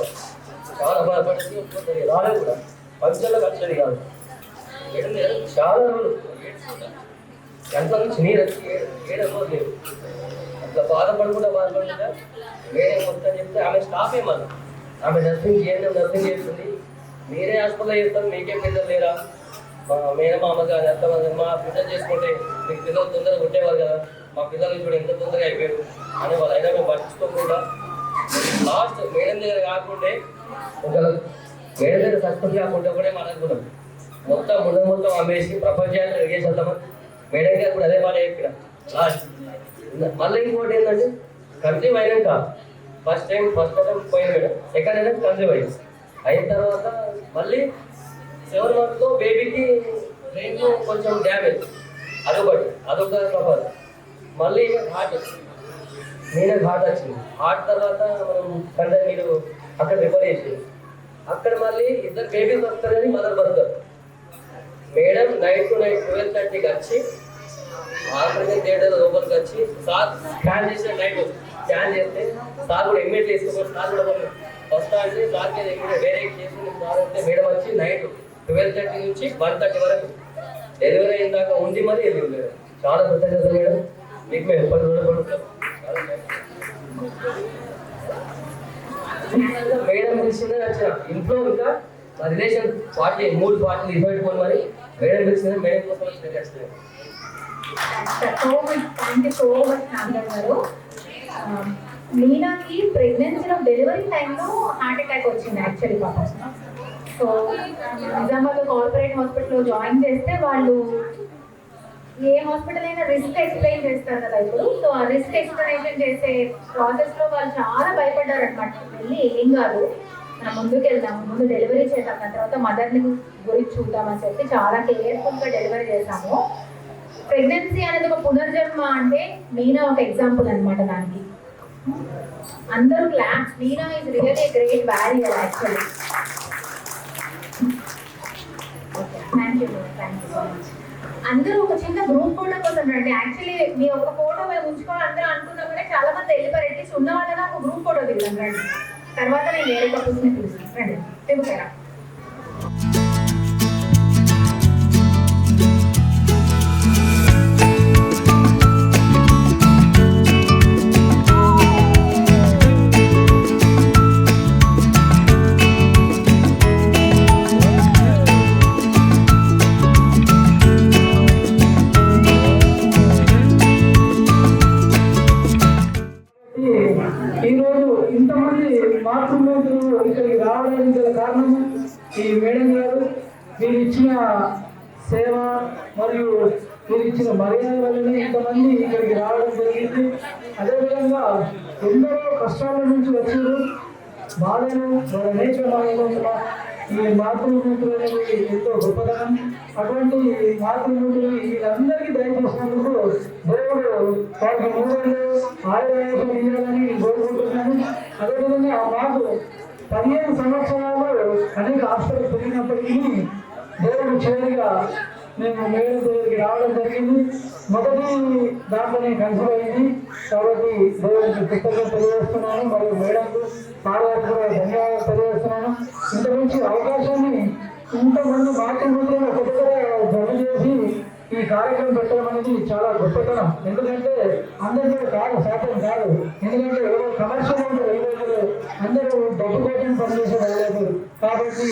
చాలా బాధపడి రాలే కూడా ఫంక్షన్లో ఖర్చు కాదు. చాలా రోజులు ఎంత నుంచి నీరు వచ్చి ఏడవలేదు లేదు. అట్లా బాధపడకుండా వేరే మొత్తం చెప్తే ఆమె స్టాఫ్ ఏమన్నా, ఆమె నర్సింగ్ చేయండి, నర్సింగ్ చేస్తుంది. మీరే హాస్పిటల్లో చేస్తారు, మీకే పిల్లలు లేరా మా మేనమామ కానీ అత్తమామ మా పిల్లలు చేసుకుంటే మీకు పిల్లలు తొందరగా కొట్టేవారు కదా, మా పిల్లలు ఇప్పుడు ఎంత తొందరగా అయిపోయారు అని వాళ్ళు అయినా మేము పట్టించుకోకుండా లాస్ట్ మేడం దగ్గర కాకుంటే ఒకవేళ మేడం దగ్గర సక్సెస్ కాకుంటే ఒకటే మాట్లాడుకున్నాం, మొత్తం అమ్మేసి ప్రపంచాన్ని ఎగేసేద్దామని మేడం గారు కూడా అదే మాట చెప్పిన లాస్ట్. మళ్ళీ ఇంకోటి ఏంటంటే కన్సీవ్ అయినాక ఫస్ట్ టైం పోయిన మేడం, సెకండ్ టైం కన్సీవ్ అయ్యింది. అయిన తర్వాత మళ్ళీ 7 months బేబీకి బ్రెయిన్ కొంచెం డ్యామేజ్, అదొక ప్రాబ్లం. మళ్ళీ హార్ట్ వచ్చింది. హార్ట్ తర్వాత మనం కంటే మీరు అక్కడ రిఫర్ చేసి అక్కడ మళ్ళీ 2 బేబీస్ వస్తారని మదర్ బర్తర్ మేడం నైట్ టు నైట్ 12:30కి వచ్చి ఆపరేషన్ థియేటర్ లోపలికి వచ్చి సార్ స్కాన్ చేసిన నైట్ స్కాన్ చేస్తే సార్ కూడా ఇమ్మీడియట్లీ వేసుకోవాలి. సార్ కూడా వస్తా అంటే సార్కి వేరే చేసి సార్ అంటే మేడం వచ్చి నైట్ 12:30 నుంచి 1:30 వరకు డెలివరీ అయిందాక ఉంది, మరి వెళ్ళి చాలా కృతజ్ఞత మేడం, మీకు మేము ఎప్పటి రుణపడుతాం. మేడం పిలిచిందని వచ్చిన ఇంట్లో ఇంకా మా రిలేషన్ 3 పార్టీలు ఇవ్వబెట్టుకొని మరి మేడం పిలిచిందని మేడం కోసం వచ్చిన. థ్యాంక్ యూ సో మచ్ నాన్నగారు గారు. మీనాకి ప్రెగ్నెన్సీలో డెలివరీ టైంలో హార్ట్ అటాక్ వచ్చింది యాక్చువల్లీ పాపం. సో నిజామాబాద్ కార్పొరేట్ హాస్పిటల్లో జాయిన్ చేస్తే వాళ్ళు ఏ హాస్పిటల్ అయినా రిస్క్ ఎక్స్ప్లెయిన్ చేస్తారు కదా ఇప్పుడు. సో ఆ రిస్క్ ఎక్స్ప్లెనేషన్ చేసే ప్రాసెస్లో వాళ్ళు చాలా భయపడ్డారు అనమాట. వెళ్ళి ఏం కాదు, మనం ముందుకు వెళ్దాము, ముందు డెలివరీ చేద్దాం, దాని తర్వాత మదర్ని గురించి చూద్దామని చెప్పి చాలా కేర్ఫుల్గా డెలివరీ చేశాము. ప్రెగ్నెన్సీ అనేది ఒక పునర్జన్మ అంటే మీనా ఒక ఎగ్జాంపుల్ అనమాట. దానికి అందరూ Meena is really great warrior actually. Thank you so much. అందరూ ఒక చిన్న గ్రూప్ ఫోటో కోసం రండి. యాక్చువల్లీ మీ ఒక ఫోటో మేము ఉంచుకోవాలి అందరూ అనుకున్నాం, కానీ చాలా మంది వెళ్ళిపోయారు. అట్లీస్ట్ ఉన్న వాళ్ళని ఒక గ్రూప్ ఫోటో దిగుతాం రండి. తర్వాత నేను వేరే కపుల్స్ని పిలుస్తాను రండి, దిగుతారా. ఈరోజు ఇంతమంది మాతృమూర్తులు ఇక్కడికి రావడానికి గల కారణం ఈ మేడం గారు. మీరు ఇచ్చిన సేవ మరియు మీరు ఇచ్చిన మర్యాద వల్లనే ఇంతమంది ఇక్కడికి రావడం జరిగింది. అదేవిధంగా ఎందరో కష్టాల నుంచి వచ్చారు, బాధలు అనేక ఈ మాతృమూర్తులు అనేది ఎంతో గొప్పతనం. అటువంటి మాతృమూర్తులు వీళ్ళందరికీ దయచేసినందుకు దేవుడు వారికి 3 ఏళ్ళు ఆయుర్వేదం ఇవ్వాలని కోరుకుంటున్నాను. అదేవిధంగా మాకు 15 సంవత్సరాలు అనేక హాస్పిటల్ పెరిగినప్పటికీ దేవుడు చివరిగా మేము మేడం దగ్గరికి రావడం జరిగింది. మొదటి దాంట్లోనే కన్సీవ్ అయింది. కాబట్టి దేవుడికి కృతజ్ఞత తెలియజేస్తున్నాను, మరియు మేడంకు పార్వతి కూడా ధన్యవాదాలు తెలియజేస్తున్నాను. ఇంత మంచి అవకాశాన్ని ఇంతమంది మాతృమూర్తులను ఒక దగ్గర జమ చేసి ఈ కార్యక్రమం పెట్టడం అనేది చాలా గొప్పతనం. ఎందుకంటే అందరికీ కాదు, శాతం కాదు. ఎందుకంటే ఎవరో కమర్షియల్ వెళ్ళలేదు, అందరూ డబ్బు కోసం పనిచేసే వెళ్ళలేదు. కాబట్టి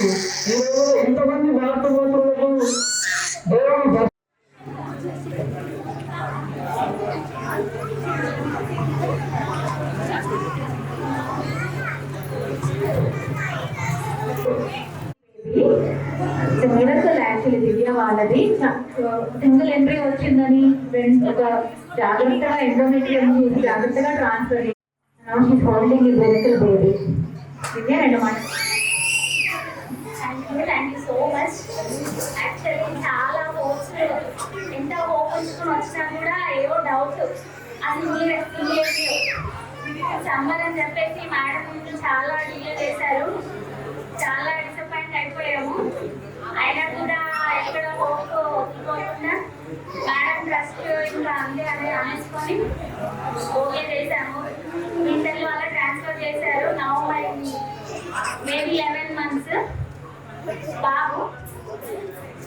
ఈ రోజు ఇంతమంది మాతృమూర్తులకు దేవుడు మిరకల్ యాక్చువల్లీ దివ్య వాళ్ళది సింగిల్ ఎంట్రీ వచ్చిందని ఒక జాగ్రత్తగా ఎండోమెట్రియం చూసి జాగ్రత్తగా ట్రాన్స్ఫర్ హోల్డింగ్ ఈ మిరకల్ బేబీ. దివ్య 2 మాటలు. Thank you so much. Actually చాలా హోప్స్, ఎంత హోప్ ఉంచుకొని వచ్చినా కూడా ఏవో డౌట్ అది మీరు సమ్మర్ అని చెప్పేసి మేడం ముందు చాలా డిలే చేశారు, చాలా డిసప్పాయింట్ అయిపోయాము. అయినా కూడా ఎక్కడ హోప్ ఒప్పుకోకుండా మేడం ట్రస్ట్ ఇంకా అంతే అని అనేసుకొని ఓకే చేశాము. ఇంటర్వ్యూ వల్ల ట్రాన్స్ఫర్ చేశారు. నౌ మై మేబీ 11 months బాబు.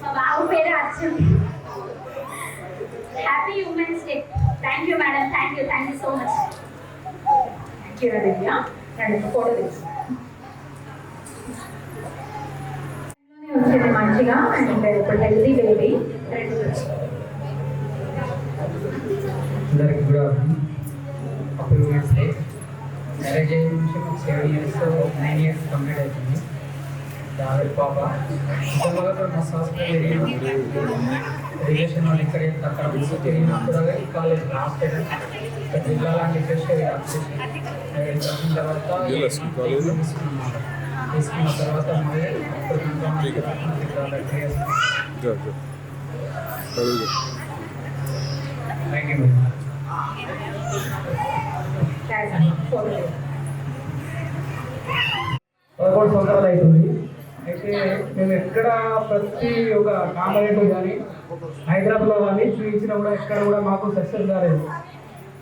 మా బాబు పేరు Arjun. Happy women's day. Thank you madam, thank you so much. Thank you Divya. 2 photo తీసుకుంటాం. మంచిగా అండ్ ఇప్పుడు హెల్తీ బేబీ అందరికి కూడా అప్పుడు మ్యారేజ్ అయ్యే నుంచి 7 years 9 years కంప్లీట్ అవుతుంది. దాని పాప నిజంగా మా హాస్పిటల్ రిలేషన్ వాళ్ళు ఇక్కడ అక్కడ తిరిగినప్పుడు కాలేజ్ హాస్పిటల్ వెళ్ళాలని చెప్పేసి వచ్చిన తర్వాత తీసుకున్న తర్వాత మళ్ళీ థ్యాంక్ యూ మేడం. 11 సంవత్సరాలు అవుతుంది. అయితే మేము ఎక్కడ ప్రతి ఒక కాంబినేట్ కానీ హైదరాబాద్లో కానీ చూపించినా కూడా ఎక్కడ కూడా మాకు సక్సెస్ కాలేదు.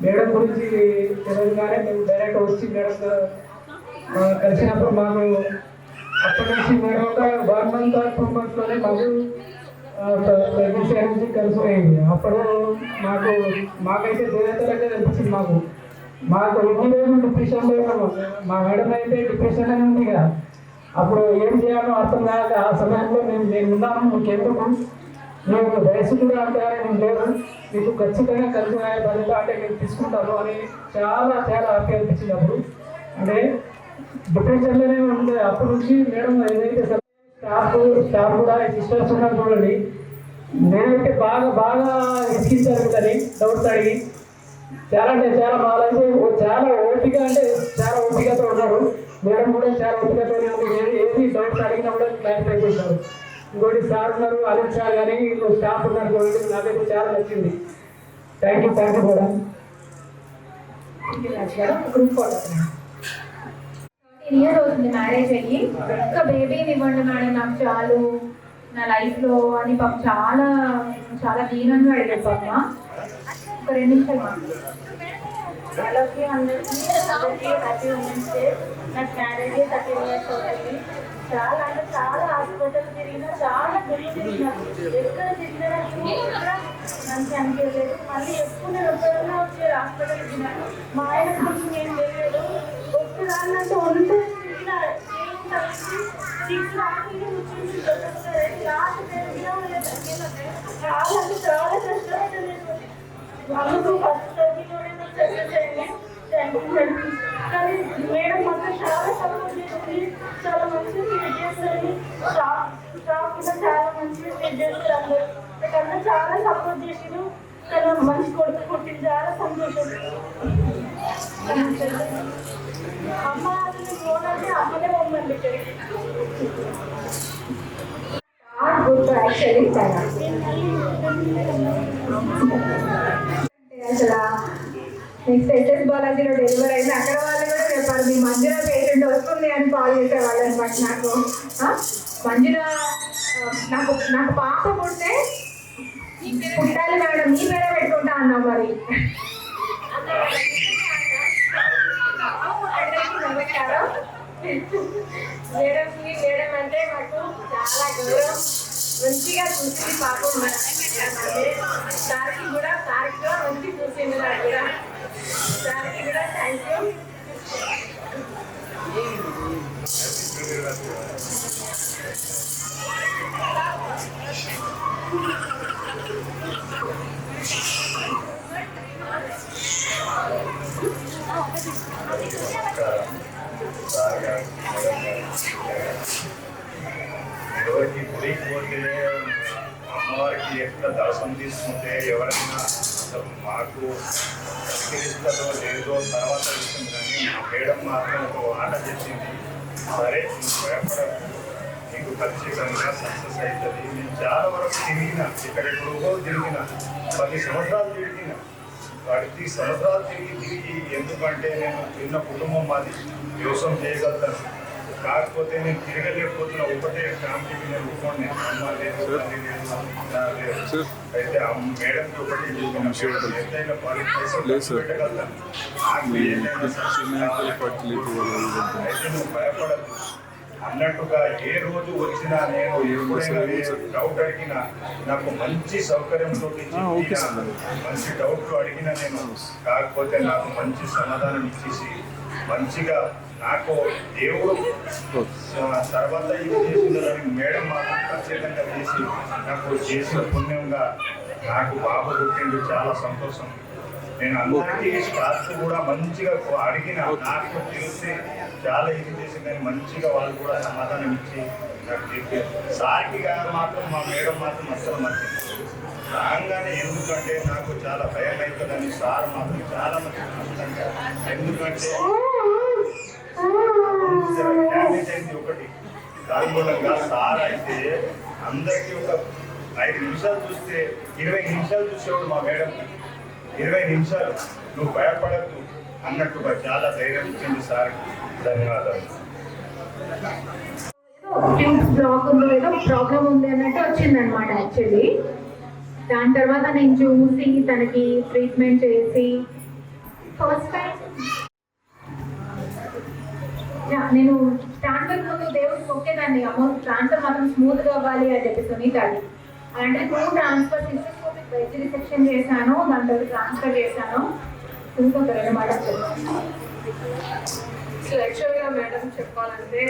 మేడం గురించి తెలియగానే మేము డైరెక్ట్ వచ్చి మేడం కలిసినప్పుడు మాకు అప్పటి నుంచి మేడం ఒక 1 month or 2 monthsలోనే మాకు ప్రెగ్నెన్సీ నుంచి కలిసిపోయింది. అప్పుడు మాకైతే దేవతలకే అనిపించింది. మాకు ఎన్ని రోజులు డిప్రెషన్లో ఉన్నాము. మా మేడం అయితే డిప్రెషన్లోనే ఉంది కదా. అప్పుడు ఏం చేయాలో అర్థం కాక ఆ సమయంలో నేను ఉన్నాను, మీకెందుకు నేను వయసు కూడా అంటారా, నేను లేదు, మీకు ఖచ్చితంగా కలిసి బాధ్యత అంటే నేను తీసుకుంటాను అని చాలా చాలా హ్యాపీ అనిపించింది. అప్పుడు అంటే డిప్రెషన్లోనే ఉండే అప్పటి నుంచి మేడం ఏదైతే స్టాఫ్ కూడా సిస్టర్స్ ఉన్నారు చూడండి, నేనైతే బాగా ఇచ్చించాను కానీ డౌట్స్ అడిగి చాలా అంటే చాలా బాగా చాలా ఓపిక అంటే చాలా ఓపికతో ఉన్నారు. మేడం కూడా చాలా ఓపికతో ఏది డౌట్స్ అడిగినా కూడా క్లారిఫై చేశారు. ఇంకోటి సార్ ఉన్నారు, అనిల్ సార్ కానీ ఇంకో స్టాఫ్ ఉన్నారు చూడండి, నాకైతే చాలా నచ్చింది. Thank you madam. Group photo 13 years అవుతుంది మ్యారేజ్ అయ్యి. ఒక్క బేబీని ఇవ్వండి మేడం నాకు చాలు నా లైఫ్లో అని పాప చాలా చాలా దీనంగా అడిగారు పాప. ఒక 2 నిమిషాలు వాళ్ళకి అందరికీ హ్యాపీ ఉమెన్స్ డే. నాకు మ్యారేజ్ 13 years అవుతుంది. చాలా అంటే చాలా హాస్పిటల్ తిరిగినా, చాలా గుడి తిరిగినా, ఎక్కడ తిరిగినా మంచి అనిపించలేదు. మళ్ళీ ఎప్పుడు నేను ఒక్కడన్నా వచ్చే హాస్పిటల్ తిరిగినా మా ఆయన గురించి నేను తెలియదు. ఒక్కదాన్నంటే ఒంటి తిరిగినా 6 రాత్రి వచ్చేసి లాస్ట్ తిరిగినా చాలా అంటే చాలా కష్టపడ్డాను. అందుకు ఫస్ట్ కానీ మేడం మాత్రం చాలా సపోర్ట్ చేసింది. చాలా మంచిగా ట్రీట్ చేస్తుంది. స్టాఫ్ కూడా చాలా మంచిగా ట్రీట్ చేస్తారు. అందరూ చాలా సపోర్ట్ చేసిండు. చాలా మంచి కొడుకు పుట్టింది, చాలా సంతోషం. అమ్మ అసలు ఫోన్ అంటే అమ్మనే పొమ్మండి ఇక్కడికి. అసలు నెక్స్ట్ ఎస్ఎస్ బాలాజీలో డెలివరీ అయింది. అక్కడ వాళ్ళు కూడా చెప్పారు మీ మంజుల పేషెంట్ వస్తుంది అని కాల్ చేసేవాళ్ళు అనమాట. నాకు మంజుల నాకు పాప పుట్టే పుట్టాలి మేడం మీ పేరే పెట్టుకుంటా అన్నా. మరి మేడం అంటే మాకు చాలా గౌరవం. మంచిగా చూసింది పాపం. సార్కి కూడా మంచి చూసింది. నాకు కూడా సార్కి కూడా థ్యాంక్ యూ. ఎవరికి గుడికి పోతే అమ్మవారికి ఎక్కడ దర్శనం తీసుకుంటే ఎవరైనా అసలు మాకు పరికరిస్తుందో లేదో తర్వాత విషయం, కానీ మా మేడం మాత్రం ఒక ఆట చెప్పింది, సరే నువ్వు భయపడకు, నీకు ఖచ్చితంగా సక్సెస్ అవుతుంది. నేను చాలా వరకు తిరిగిన, ఎక్కడెక్కడో తిరిగిన, 10 సంవత్సరాలు తిరిగిన, 10 సంవత్సరాలు తిరిగి ఎందుకంటే నేను చిన్న కుటుంబం మాది, వ్యవసాయం చేయగలుగుతాను. కాకపోతే నేను తిరగలేకపోతున్నా. ఒకటే ఫ్యామిలీకి నేను ఒప్పుకోండి, అమ్మ లేదు, తల్లి లేదు. అయితే మేడంకి ఒకటి ఎంతైనా 10 పైసలు పెట్టగలుగుతాను. నాకు అయితే నువ్వు భయపడదు అన్నట్టుగా ఏ రోజు వచ్చినా నేను ఎప్పుడైనా డౌట్ అడిగినా, నాకు మంచి సౌకర్యంతో మంచి డౌట్లు అడిగినా నేను, కాకపోతే నాకు మంచి సమాధానం ఇచ్చేసి మంచిగా నాకు దేవుడు తర్వాత ఇది చేసిందని మేడం మాకు ప్రత్యేకంగా చేసి నాకు చేసిన పుణ్యంగా నాకు బాబు పుట్టింది. చాలా సంతోషం. నేను అందరికీ స్టాఫ్ కూడా మంచిగా అడిగిన, నాకు తెలిసి చాలా ఇది చేసిందని మంచిగా వాళ్ళు కూడా సమాధానం ఇచ్చి నాకు చెప్పారు. సార్కి గారు మాత్రం మా మేడం మాత్రం అసలు మంచిది రాగానే, ఎందుకంటే నాకు చాలా భయం అవుతుందని సార్ మాత్రం చాలా మంచి చూస్తాను. ఎందుకంటే డ్యామేజ్ అయింది ఒకటి, దాని మూలంగా సార్ అయితే అందరికీ ఒక 5 నిమిషాలు చూస్తే 20 నిమిషాలు చూసేవాడు మా మేడం. 20 నిమిషాలు నువ్వు భయపడద్దు అన్నట్టుగా చాలా ధైర్యం ఇచ్చింది సార్. ధన్యవాదాలు. ట్యూబ్స్ బ్లాక్ ఉందో ఏదో ప్రాబ్లం ఉంది అన్నట్టు వచ్చింది అనమాట యాక్చువల్లీ. దాని తర్వాత నేను చూసి తనకి ట్రీట్మెంట్ చేసి ఫస్ట్ టైం నేను ట్రాన్స్ఫర్ ముందు దేవుడికి మొక్కేదాన్ని, అమౌంట్ ట్రాన్స్ఫర్ మాత్రం స్మూత్గా అవ్వాలి అని చెప్పి సునీతది. అలాంటి 2 ట్రాన్స్ఫర్ సిస్టోస్కోపిక్ వెజ్ రిసెక్షన్ చేశాను, దాని తర్వాత ట్రాన్స్ఫర్ చేశాను. ఇంకొక 2 మాటలు చెప్పాను. యాక్చువల్గా మేడం చెప్పాలంటే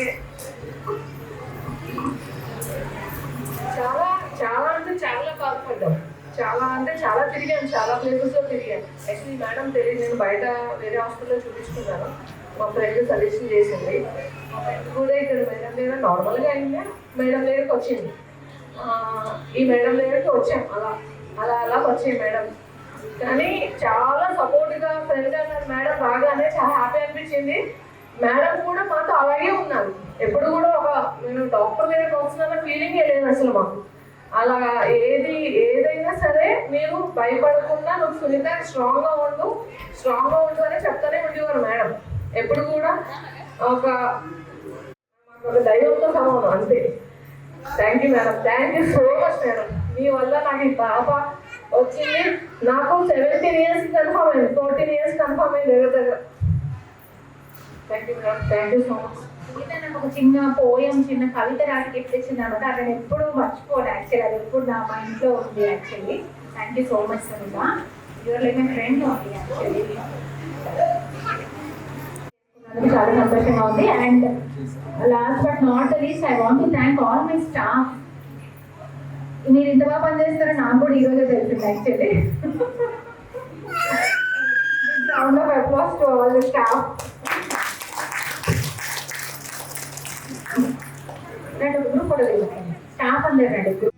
చాలా చాలా అంటే చాలా బాధపడ్డాం. చాలా అంటే చాలా తిరిగాను, చాలా ప్లేసెస్లో తిరిగాను. యాక్చువల్లీ మేడం తెలియదు, నేను బయట వేరే హాస్పిటల్లో చూపించుకున్నాను. మా ఫ్రెండ్ సజెషన్ చేసింది. మా ఫ్రెండ్ కూడా ఇక్కడ మేడం దగ్గర నార్మల్గా అయింది, మేడం దగ్గరికి వచ్చింది. ఈ మేడం దగ్గరికి వచ్చాం, అలా వచ్చాయి మేడం. కానీ చాలా సపోర్ట్గా ఫ్రెండ్గా ఉన్నారు మేడం. రాగానే చాలా హ్యాపీ అనిపించింది. మేడం కూడా మాతో అలాగే ఉన్నారు. ఎప్పుడు కూడా నేను డాక్టర్ దగ్గరికి వస్తున్న ఫీలింగే లేదు అసలు మాకు. అలా ఏదైనా సరే మీరు భయపడకుండా నువ్వు సునీత స్ట్రాంగ్గా ఉండు అని చెప్తానే ఉండేవారు మేడం. ఎప్పుడు కూడా ఒక దైవంతో సమానం అంతే. Thank you madam, thank you so much madam. మీ వల్ల నాకు ఈ పాప వచ్చింది. నాకు 17 years కన్ఫర్మ్ అయింది, 14 years కన్ఫర్మ్ అయింది దగ్గర. Thank you madam, thank you so much. Sunitha నాకు ఒక చిన్న పోయం, చిన్న కవిత రాసి గిఫ్ట్ ఇచ్చింది అనమాట. అక్కడ ఎప్పుడు మర్చిపోను యాక్చువల్లీ, అది ఎప్పుడు నా మైండ్లో ఉంది actually. Thank you so much Sunitha, your like my friend ఉంది యాక్చువల్లీ. చాలా సంతోషంగా ఉంది. And last but not the least I want to thank all my staff. మీరు ఇంత బాగా పనిచేస్తారో నాకు కూడా ఈరోజే తెలిసింది actually. Round of applause to all the staff. రెండు గ్రూప్ కూడా స్టాఫ్ అందరు రండి.